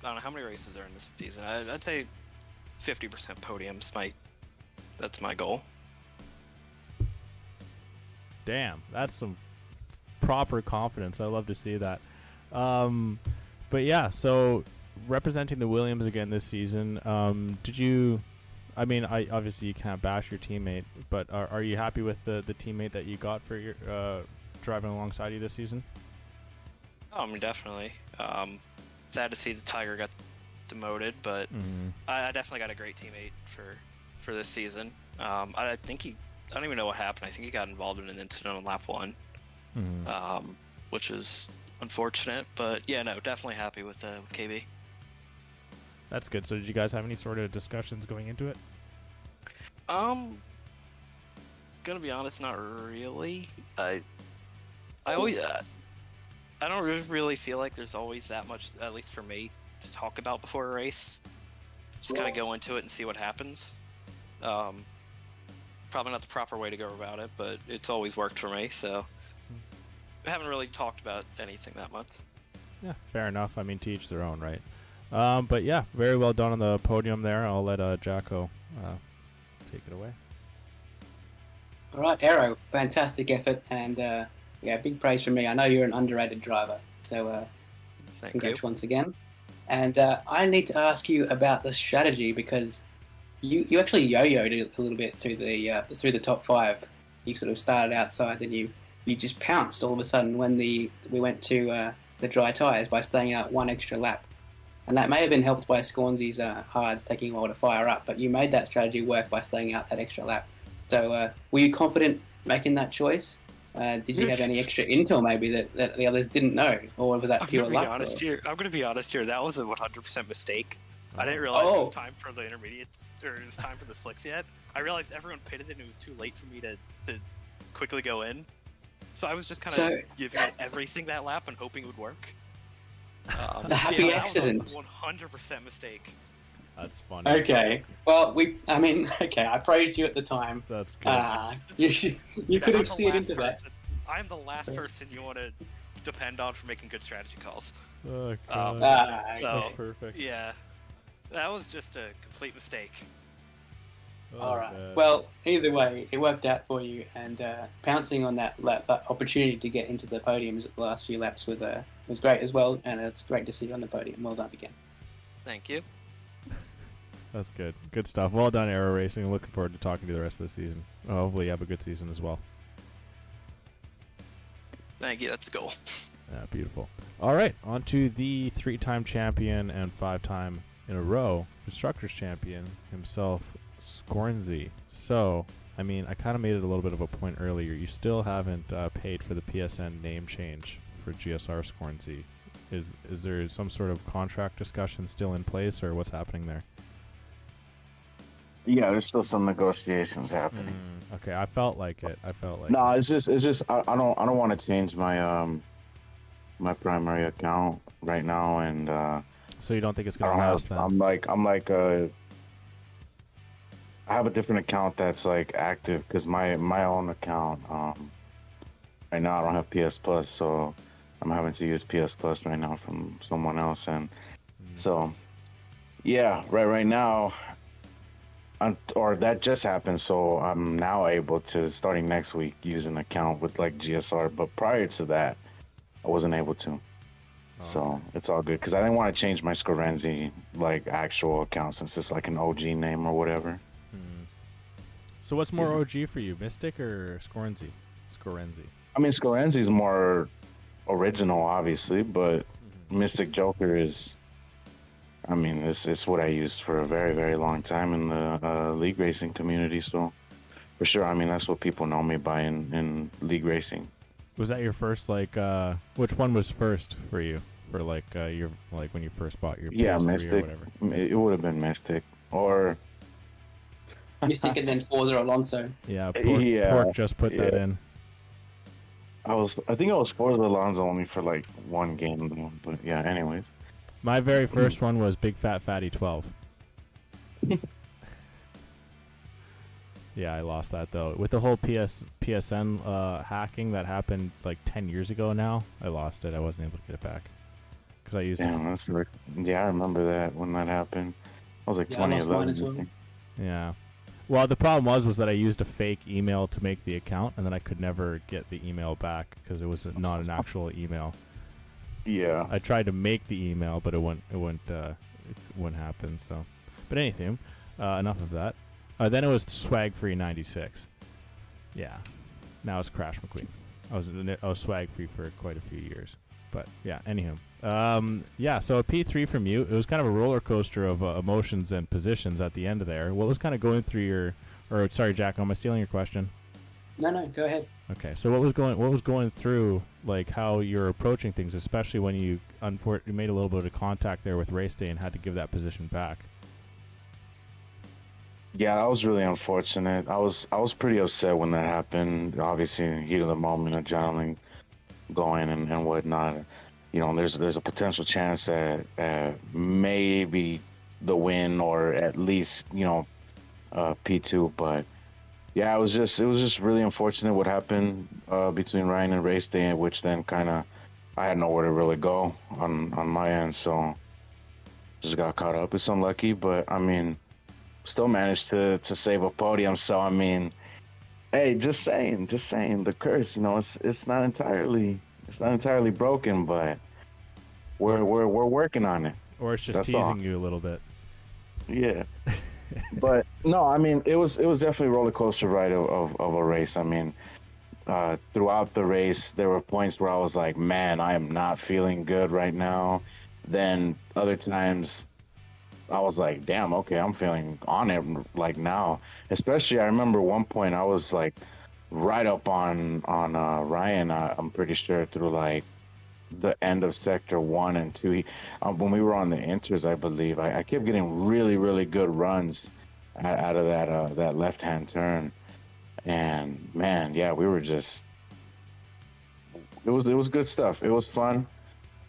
don't know how many races are in this season. I'd say 50% podiums. That's my goal. Damn, that's some proper confidence. I love to see that. But yeah, so representing the Williams again this season, did you? I mean, obviously you can't bash your teammate, but are you happy with the teammate that you got for your driving alongside you this season? I mean, definitely. Sad to see the Tiger got demoted, but I definitely got a great teammate for this season. I don't even know what happened. I think he got involved in an incident on lap 1, which is unfortunate. But yeah, no, definitely happy with KB. That's good. So did you guys have any sort of discussions going into it? Kind gonna be honest, not really. I always, I don't really feel like there's always that much, at least for me, to talk about before a race. Just kind of go into it and see what happens. Probably not the proper way to go about it, but it's always worked for me, so I haven't really talked about anything that much. Yeah, fair enough. I mean, to each their own, right? But yeah, very well done on the podium there. I'll let Jacko take it away. All right, Aero, fantastic effort, and yeah, big praise from me. I know you're an underrated driver, so Thank you. congrats once again. And I need to ask you about the strategy because you actually yo-yoed a little bit through the top 5. You sort of started outside, then you just pounced all of a sudden when we went to the dry tyres by staying out one extra lap. And that may have been helped by Scornsy's hards taking a while to fire up, but you made that strategy work by staying out that extra lap. So were you confident making that choice? Did you have any extra intel maybe that the others didn't know, or was that I'm pure gonna luck? be honest or- here. I'm gonna be honest here. That was a 100% mistake. I didn't realize it was time for the intermediates, or it was time for the slicks yet. I realized everyone pitted and it was too late for me to quickly go in. So I was just kind of giving it everything that lap and hoping it would work. The happy that accident. was a 100% mistake. That's funny. Okay. Well, I praised you at the time. That's good. You could I'm have the steered last into that. person- I'm the last person you want to depend on for making good strategy calls. Oh, Um, God. so- That's perfect. Yeah, that was just a complete mistake. Oh, All right. God. Well, either way, it worked out for you, and pouncing on that opportunity to get into the podiums at the last few laps was great as well, and it's great to see you on the podium. Well done again. Thank you. That's good. Good stuff. Well done, Aero Racing. Looking forward to talking to you the rest of the season. Hopefully you have a good season as well. Thank you. That's cool. Yeah, beautiful. All right, on to the 3-time champion and 5-time in a row Constructors champion himself, Scornsy. So, I mean, I kind of made it a little bit of a point earlier. You still haven't paid for the PSN name change for GSR Scornsy. Is there some sort of contract discussion still in place, or what's happening there? Yeah, there's still some negotiations happening. Okay, I felt like it. No, it's just I don't want to change my my primary account right now, and So you don't think it's I gonna don't last have, then? I'm like I have a different account that's like active because my own account right now I don't have PS Plus, so I'm having to use PS Plus right now from someone else, and so yeah, right now. Or that just happened, so I'm now able to, starting next week, use an account with like GSR. But prior to that, I wasn't able to. So it's all good because I didn't want to change my Scorenzi like actual account since it's like an OG name or whatever. So what's more OG for you, Mystic or Scornsy? I mean, Scorenzi's more original, obviously, but Mystic Joker is. I mean, it's what I used for a very, very long time in the league racing community. So, for sure, I mean, that's what people know me by in league racing. Was that your first which one was first for you? For your when you first bought your PS3 Mystic. or whatever? It would have been Mystic or Mystic and then Forza Alonso. Yeah, Yeah, Pork just put that yeah. in. I think I was Forza Alonso only for like one game though. But yeah, anyways. My very first one was Big Fat Fatty 12. Yeah, I lost that though. With the whole PSN hacking that happened like 10 years ago now, I lost it. I wasn't able to get it back because I used it. Yeah, I remember that when that happened. I was like Yeah, I lost mine 2011. as I well. think. Yeah. Well, the problem was that I used a fake email to make the account, and then I could never get the email back because it was not an actual email. Yeah. I tried to make the email, but it wouldn't happen. So, but anything, enough of that. Then it was Swag Free 96. Yeah. Now it's Crash McQueen. I was Swag Free for quite a few years. But yeah. Anywho. Yeah. So a P3 from you. It was kind of a roller coaster of emotions and positions at the end of there. What was kind of going through your? Or sorry, Jack. Am I stealing your question? No, go ahead. Okay, so what was going through, like how you're approaching things, especially when you made a little bit of contact there with Race Day and had to give that position back? Yeah, that was really unfortunate. I was pretty upset when that happened. Obviously, heat of the moment, adrenaline going and whatnot. There's a potential chance that maybe the win or at least P2. But yeah, it was just really unfortunate what happened between Ryan and Race Day, which then kind of I had nowhere to really go on my end, so just got caught up. It's unlucky, but I mean, still managed to save a podium. So I mean, hey, just saying, the curse, it's not entirely broken, but we're working on it. Or it's just That's all. teasing you a little bit. Yeah. But no, I mean, it was definitely a roller coaster ride of a race. I mean, throughout the race, there were points where I was like, man, I am not feeling good right now. Then other times I was like, damn, okay, I'm feeling on it like now. Especially, I remember one point I was like right up on Ryan. I'm pretty sure through like the end of sector 1 and 2. When we were on the inters, I believe I kept getting really, really good runs out of that left hand turn. And man, yeah, we were just it was good stuff. It was fun.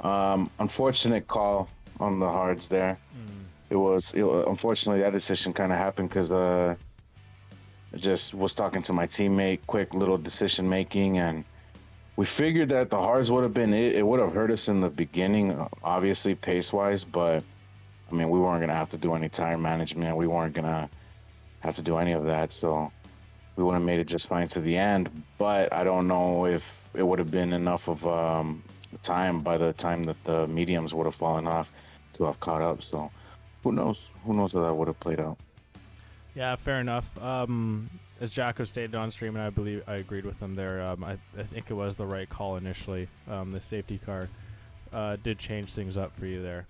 Unfortunate call on the hards there. Unfortunately, that decision kind of happened because I just was talking to my teammate, quick little decision making, and we figured that the hards would have been it would have hurt us in the beginning, obviously pace wise, but I mean, we weren't gonna have to do any tire management. We weren't gonna have to do any of that, so we would have made it just fine to the end. But I don't know if it would have been enough of time by the time that the mediums would have fallen off to have caught up. So who knows? Who knows how that would have played out? Yeah, fair enough. As Jacko stated on stream, and I believe I agreed with him there, I think it was the right call initially. The safety car did change things up for you there.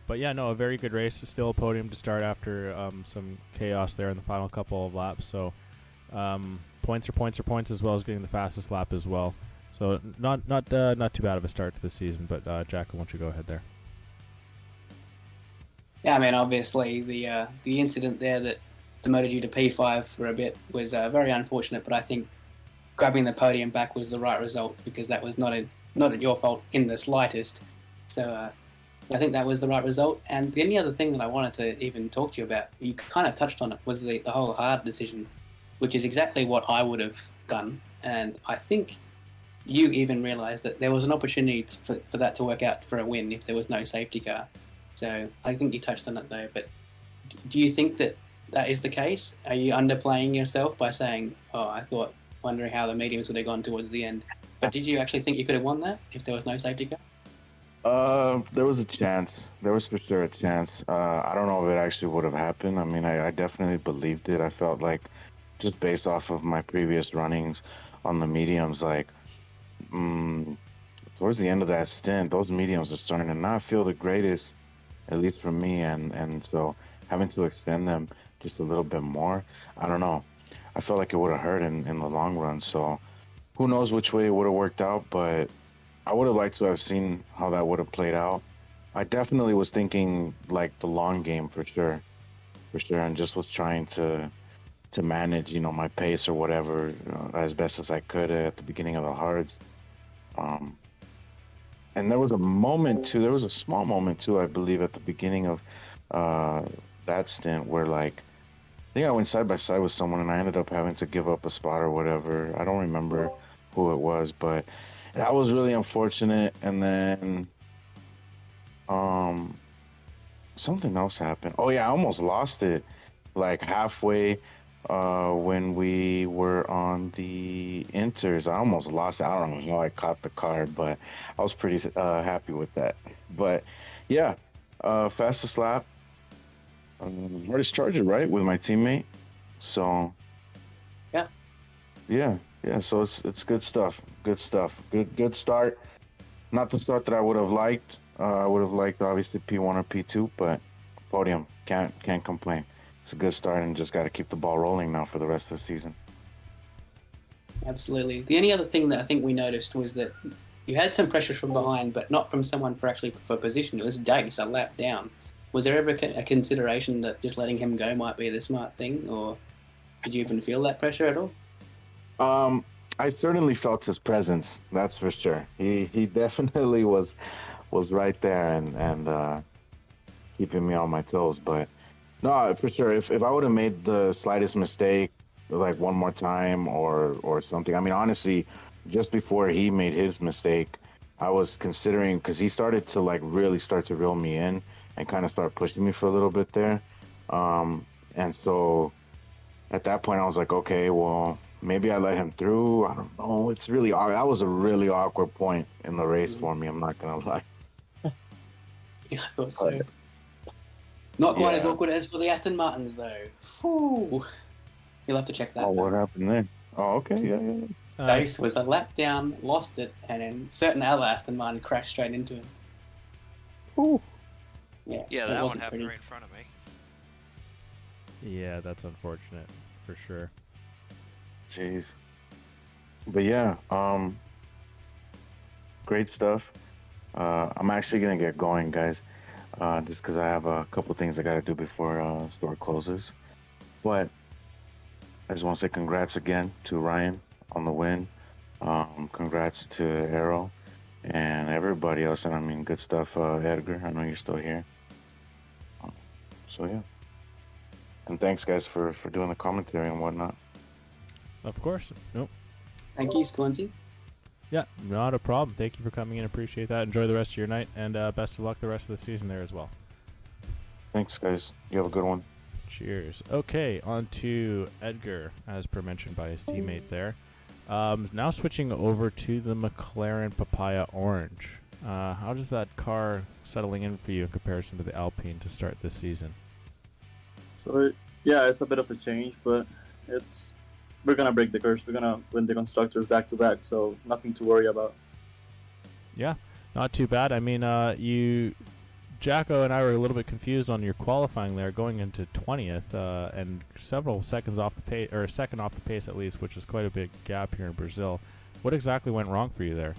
But yeah, no, a very good race. Still a podium to start after some chaos there in the final couple of laps. So points are points, as well as getting the fastest lap as well. So not too bad of a start to the season. But Jacko, why don't you go ahead there? Yeah, I mean, obviously the incident there that demoted you to P5 for a bit was very unfortunate, but I think grabbing the podium back was the right result because that was not your fault in the slightest. So I think that was the right result. And the only other thing that I wanted to even talk to you about, you kind of touched on it, was the whole hard decision, which is exactly what I would have done. And I think you even realised that there was an opportunity for that to work out for a win if there was no safety car. So I think you touched on it though, but do you think that is the case? Are you underplaying yourself by saying, wondering how the mediums would have gone towards the end? But did you actually think you could have won that if there was no safety car? There was a chance. There was for sure a chance. I don't know if it actually would have happened. I mean, I definitely believed it. I felt like, just based off of my previous runnings on the mediums, like, towards the end of that stint, those mediums are starting to not feel the greatest, at least for me, and so having to extend them just a little bit more, I don't know. I felt like it would have hurt in the long run. So who knows which way it would have worked out, but I would have liked to have seen how that would have played out. I definitely was thinking like the long game for sure, and just was trying to manage, my pace or whatever, as best as I could at the beginning of the hards. And there was a small moment too, I believe, at the beginning of that stint where, like, I think I went side by side with someone and I ended up having to give up a spot or whatever. I don't remember who it was, but that was really unfortunate. And then something else happened. Oh yeah, I almost lost it like halfway when we were on the inters. I almost lost it. I don't know how I caught the card, but I was pretty happy with that. But yeah, fastest lap, hardest charger, right, with my teammate. So yeah. So it's good stuff. Good start. Not the start that I would have liked. I would have liked obviously P1 or P2, but podium, can't complain. It's a good start, and just got to keep the ball rolling now for the rest of the season. Absolutely. The only other thing that I think we noticed was that you had some pressure from behind, but not from someone for position. It was Dace a lap down. Was there ever a consideration that just letting him go might be the smart thing, or did you even feel that pressure at all? I certainly felt his presence. That's for sure. He definitely was right there and keeping me on my toes. But no, for sure. If I would have made the slightest mistake, like one more time or something. I mean, honestly, just before he made his mistake, I was considering, because he started to like really start to reel me in and kind of start pushing me for a little bit there. And so at that point, I was like, okay, well, maybe I let him through. I don't know. It's really that was a really awkward point in the race for me. I'm not gonna lie. Yeah, I thought so. Not quite as Yeah. awkward as for the Aston Martins, though. Whew. You'll have to check that. Oh, what happened there? Oh, okay, yeah. Dose was a lap down, lost it, and then certain other Aston Martin crashed straight into him. Ooh. Yeah, Yeah, it that one wasn't happened pretty. right in front of me. Yeah, that's unfortunate for sure. Jeez. But yeah, great stuff. I'm actually gonna get going, guys, just because I have a couple things I gotta do before store closes. But I just want to say congrats again to Ryan on the win. Congrats to Arrow and everybody else. And I mean, good stuff, Edgar. I know you're still here. So yeah. And thanks, guys, for doing the commentary and whatnot. Of course. Nope. Thank you, Squancy. Yeah, not a problem. Thank you for coming in. Appreciate that. Enjoy the rest of your night, and best of luck the rest of the season there as well. Thanks, guys. You have a good one. Cheers. Okay, on to Edgar, as per mentioned by his teammate there. Now switching over to the McLaren Papaya Orange. How does that car settling in for you in comparison to the Alpine to start this season? So yeah, it's a bit of a change, but we're gonna break the curse. We're gonna win the constructors back to back, so nothing to worry about. Yeah, not too bad. I mean, Jacko and I were a little bit confused on your qualifying there, going into 20th, and several seconds off the pace, or a second off the pace at least, which is quite a big gap here in Brazil. What exactly went wrong for you there?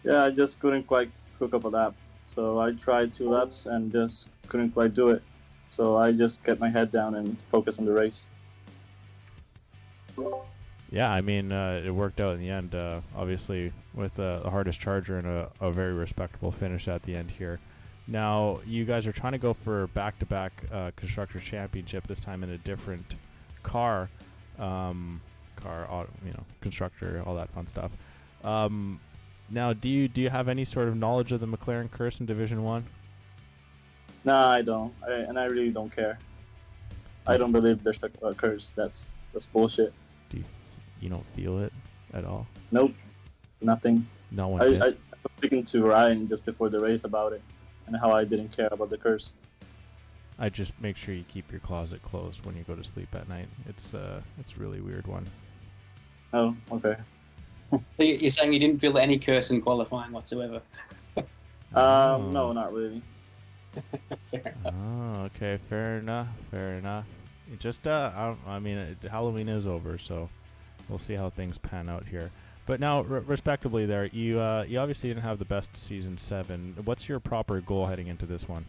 Yeah, I just couldn't quite hook up a lap. So I tried 2 laps and just couldn't quite do it. So I just kept my head down and focused on the race. Yeah, I mean, it worked out in the end, obviously, with the hardest charger and a very respectable finish at the end here. Now, you guys are trying to go for back-to-back Constructors Championship, this time in a different car, constructor, all that fun stuff. Now, do you have any sort of knowledge of the McLaren curse in Division 1? Nah, I don't, and I really don't care. I don't believe there's a curse. That's bullshit. You don't feel it at all? Nope, nothing. No one I did? was speaking to Ryan just before the race about it and how I didn't care about the curse. I just make sure you keep your closet closed when you go to sleep at night. It's a really weird one. Oh, okay. So you're saying you didn't feel any curse in qualifying whatsoever? No, not really. Fair enough. Oh, okay, fair enough. It just, I mean, Halloween is over, so we'll see how things pan out here. But now, respectably, there, you obviously didn't have the best season 7. What's your proper goal heading into this one?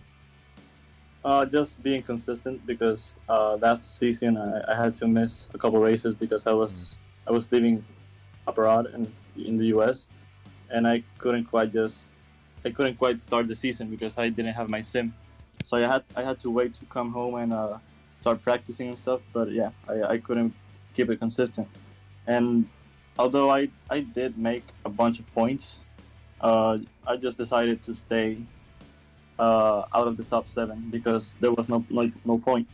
Just being consistent, because last season I had to miss a couple races because I was living abroad in the US, and I couldn't quite start the season because I didn't have my sim. So I had to wait to come home and start practicing and stuff. But yeah, I couldn't keep it consistent. And although I did make a bunch of points, I just decided to stay out of the top 7 because there was no point,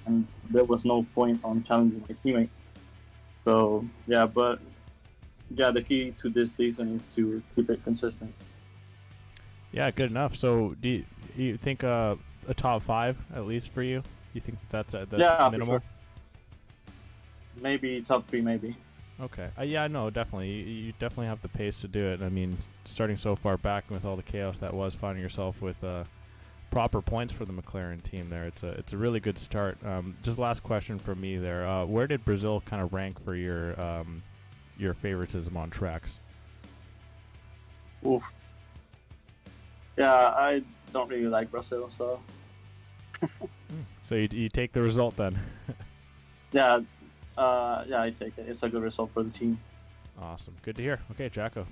and there was no point on challenging my teammate. So yeah, but yeah, the key to this season is to keep it consistent. Yeah, good enough. So, do you think a top 5 at least for you? You think that's Yeah, minimal? for sure. Maybe top 3, maybe. Okay. Yeah, no, definitely. You definitely have the pace to do it. I mean, starting so far back with all the chaos that was, finding yourself with proper points for the McLaren team there, it's a really good start. Just last question from me there. Where did Brazil kind of rank for your favoritism on tracks? Oof. Yeah, I don't really like Brazil, so So you take the result then. Yeah, yeah, I take it. It's a good result for the team. Awesome. Good to hear. Okay, Jacko.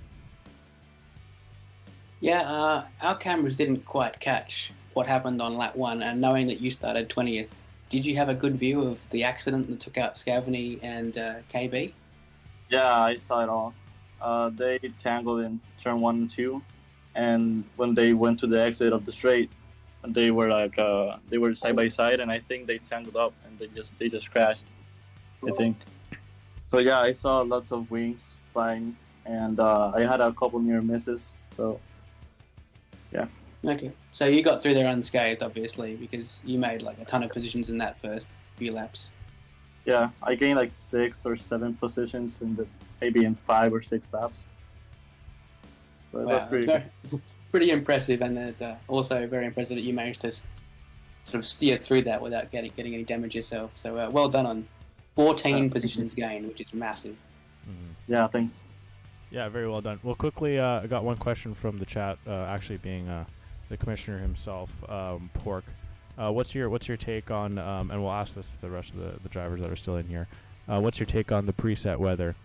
Yeah, our cameras didn't quite catch what happened on lap 1, and knowing that you started 20th, did you have a good view of the accident that took out Scavany and KB? Yeah, I saw it all. They tangled in turn 1 and 2, and when they went to the exit of the straight, they were side by side, and I think they tangled up and they just crashed. I think. So yeah, I saw lots of wings flying, and I had a couple near misses. So yeah. Okay, so you got through there unscathed, obviously, because you made like a ton of positions in that first few laps. Yeah, I gained like 6 or 7 positions maybe in 5 or 6 laps. So it was pretty good. Pretty impressive, and it's also very impressive that you managed to sort of steer through that without getting any damage yourself. So well done on 14 positions gained, which is massive. Yeah, thanks. Yeah, very well done. Well, quickly, I got one question from the chat, actually being the commissioner himself, Pork. What's your take on, and we'll ask this to the rest of the drivers that are still in here, what's your take on the preset weather?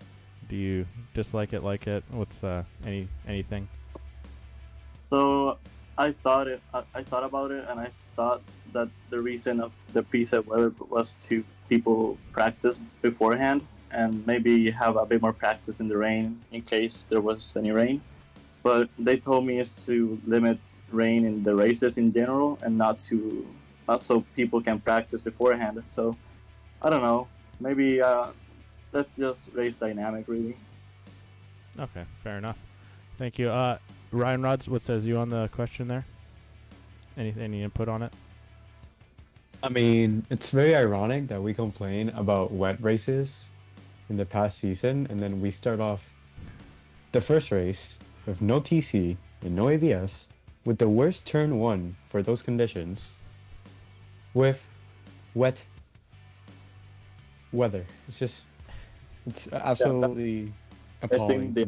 Do you dislike it, like it? What's anything? So I thought about it, and I thought that the reason of the preset weather was to people practice beforehand and maybe have a bit more practice in the rain in case there was any rain. But they told me it's to limit rain in the races in general and not so people can practice beforehand. So I don't know. Maybe that's just race dynamic, really. Okay, fair enough. Thank you. Ryan Rods, what says you on the question there? Any input on it? I mean, it's very ironic that we complain about wet races in the past season, and then we start off the first race with no TC and no ABS, with the worst turn 1 for those conditions, with wet weather. It's absolutely appalling. I think they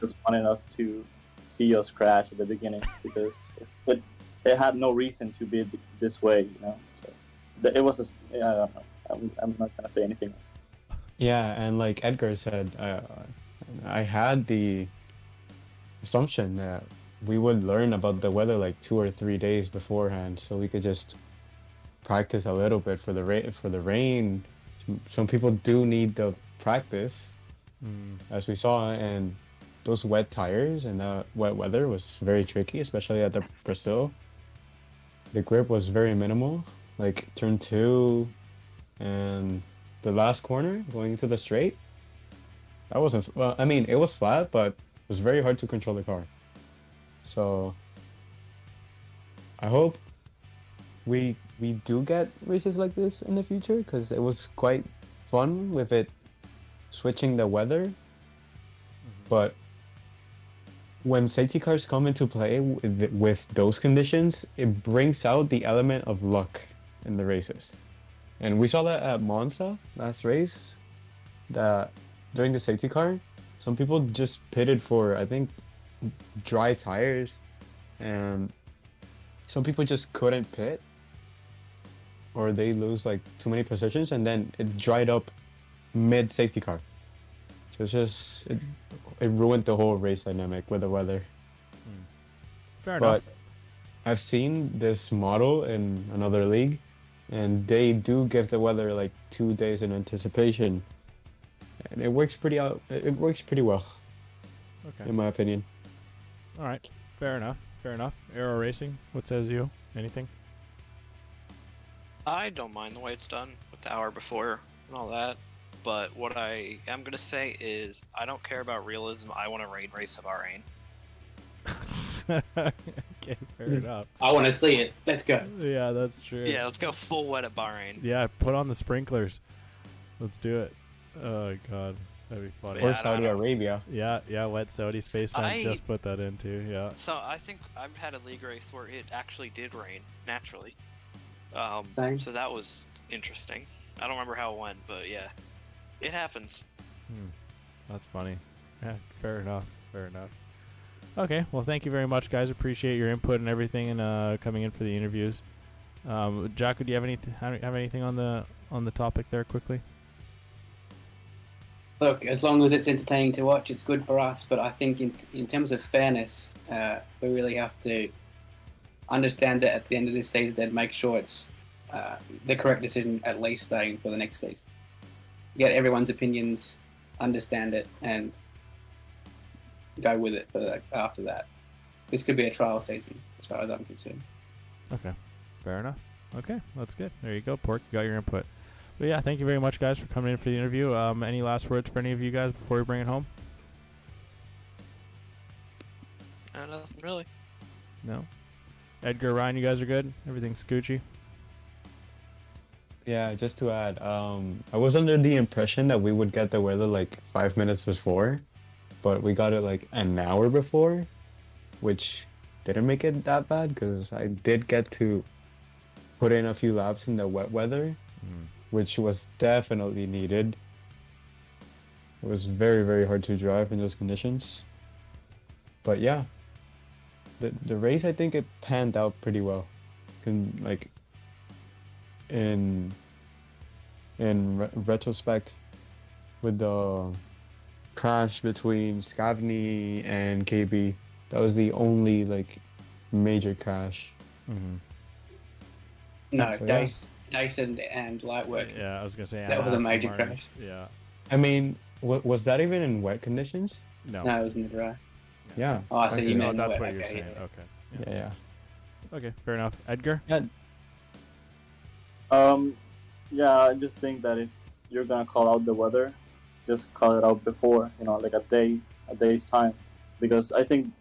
just wanted us to see us crash at the beginning because it had no reason to be this way, you know. So it was I don't know. I'm not gonna say anything else. Yeah, and like Edgar said, I had the assumption that we would learn about the weather like 2 or 3 days beforehand, so we could just practice a little bit for the rain. Some people do need the practice, as we saw, and those wet tires and wet weather was very tricky, especially at the Brazil. The grip was very minimal, like turn 2 and the last corner going into the straight. That wasn't well. I mean, it was flat, but it was very hard to control the car. So I hope we do get races like this in the future, because it was quite fun with it switching the weather. But when safety cars come into play with those conditions, it brings out the element of luck in the races. And we saw that at Monza last race, that during the safety car, some people just pitted for, I think, dry tires, and some people just couldn't pit, or they lose like too many positions, and then it dried up mid safety car. So it's just it ruined the whole race dynamic with the weather. Fair enough. But I've seen this model in another league, and they do give the weather like 2 days in anticipation, and it works pretty well, Okay. in my opinion. All right. Fair enough. Aero Racing, what says you? Anything? I don't mind the way it's done with the hour before and all that, but what I am gonna say is I don't care about realism. I want a rain race of Bahrain. Okay, fair enough. I want to see it. Let's go. Yeah, that's true. Yeah, let's go full wet at Bahrain. Yeah, put on the sprinklers. Let's do it. Oh god, that'd be funny. Yeah, Or I don't Saudi know. Arabia. Yeah, wet Saudi Spaceman I- just put that in too. Yeah. So I think I've had a league race where it actually did rain naturally. Same. So that was interesting. I don't remember how it went, but yeah, it happens. That's funny. Yeah, fair enough. Okay, well, thank you very much, guys. Appreciate your input and everything, and coming in for the interviews. Jacko, do you have anything on the topic there quickly? Look, as long as it's entertaining to watch, it's good for us. But I think in terms of fairness, we really have to understand that at the end of this season and make sure it's the correct decision, at least staying for the next season. Get everyone's opinions, understand it, and go with it after that. This could be a trial season, as far as I'm concerned. Okay, fair enough. Okay, that's good. There you go, Pork. You got your input. But yeah, thank you very much, guys, for coming in for the interview. Any last words for any of you guys before we bring it home? Nothing really. No. Edgar, Ryan, you guys are good? Everything's Gucci? Yeah, just to add, I was under the impression that we would get the weather like 5 minutes before, but we got it like an hour before, which didn't make it that bad because I did get to put in a few laps in the wet weather, which was definitely needed. It was very, very hard to drive in those conditions. But yeah, the race, I think it panned out pretty well. In retrospect, with the crash between Scavney and KB, that was the only like major crash. No, So, yeah. Dyson and Lightwork. Yeah, I was going to say. That was a Aston major Martin. crash. Yeah. I mean, was that even in wet conditions? No. No, it was in the dry. Yeah. Oh, I see Okay. you No, meant that's wet. what you're Okay, saying. yeah. Okay. Yeah, yeah. Okay, fair enough. Edgar? Yeah, I just think that if you're gonna call out the weather, just call it out before, like a day's time, because I think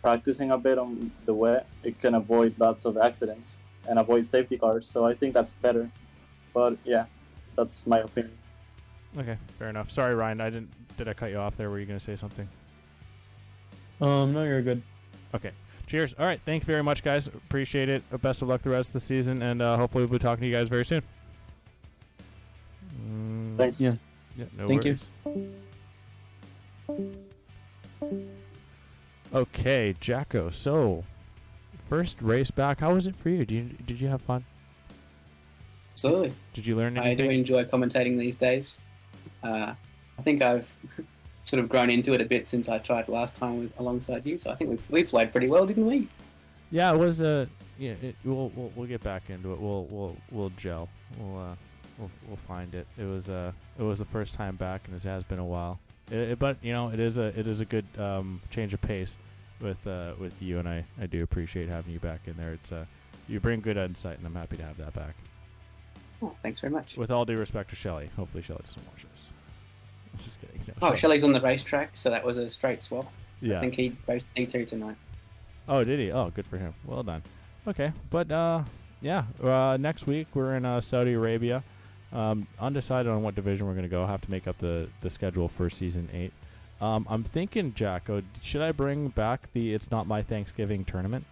practicing a bit on the wet, it can avoid lots of accidents and avoid safety cars. So I think that's better. But yeah, that's my opinion. Okay, fair enough. Sorry, Ryan. Did I cut you off there? Were you going to say something? No, you're good. Okay. Cheers. All right. Thanks very much, guys. Appreciate it. Best of luck the rest of the season, and hopefully we'll be talking to you guys very soon. Thanks. Yeah. Yeah, no Thank you. worries. Okay, Jacko. So, first race back. How was it for you? Did you have fun? Absolutely. Did you learn I do anything? enjoy commentating these days. I think I've sort of grown into it a bit since I tried last time alongside you. So I think we played pretty well, didn't we? Yeah, it was yeah. We'll get back into it. We'll gel. We'll find it. It was the first time back, and it has been a while. But it is a good change of pace with you, and I do appreciate having you back in there. It's you bring good insight, and I'm happy to have that back. Oh, thanks very much. With all due respect to Shelley, hopefully Shelley doesn't watch this. I'm just kidding. No, Oh, Shelley's on the racetrack, so that was a straight swap. Yeah. I think he raced D2 tonight. Oh, did he? Oh, good for him. Well done. Okay, but yeah. Next week we're in Saudi Arabia. Undecided on what division we're going to go. I'll have to make up the schedule for season 8. I'm thinking, Jacko, should I bring back the It's Not My Thanksgiving tournament?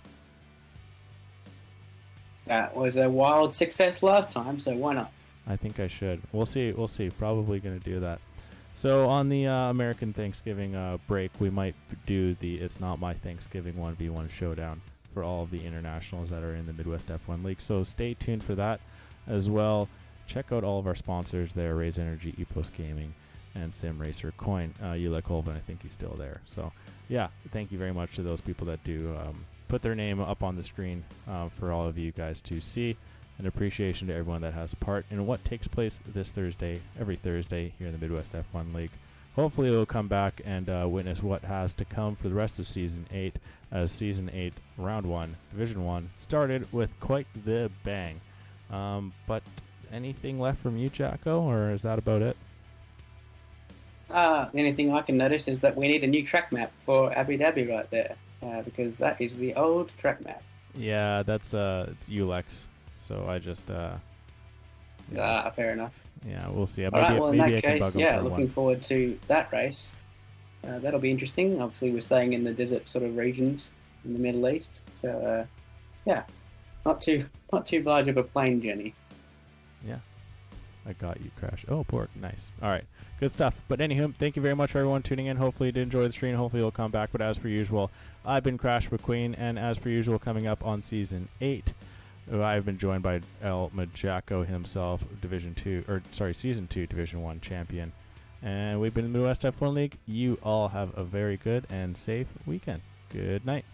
That was a wild success last time, so why not? I think I should. We'll see. Probably going to do that. So on the American Thanksgiving break, we might do the It's Not My Thanksgiving 1v1 showdown for all of the internationals that are in the Midwest F1 League. So stay tuned for that as well. Check out all of our sponsors there, Raise Energy, Epos Gaming, and Sim Racer Coin. Yula Colvin, I think he's still there. So, yeah, thank you very much to those people that do put their name up on the screen for all of you guys to see. And appreciation to everyone that has a part in what takes place this Thursday, every Thursday here in the Midwest F1 League. Hopefully we'll come back and witness what has to come for the rest of Season 8, as Season 8, Round 1, Division 1, started with quite the bang. But anything left from you, Jacko, or is that about it? The only thing I can notice is that we need a new track map for Abu Dhabi right there, because that is the old track map. Yeah, that's it's Ulex. So I just Fair enough. yeah, we'll see. All right, well, in maybe that I can case, bug him yeah, for looking one. forward to that race. That'll be interesting. Obviously, we're staying in the desert sort of regions in the Middle East, so yeah, not too large of a plane journey. Yeah, I got you, Crash. Oh, Pork, nice. All right, good stuff. But anywho, thank you very much for everyone tuning in. Hopefully you did enjoy the stream. Hopefully you'll come back. But as per usual, I've been Crash McQueen, and as per usual, coming up on Season 8, I've been joined by El Majako himself, Season 2 Division 1 champion. And we've been in the Midwest F1 League. You all have a very good and safe weekend. Good night.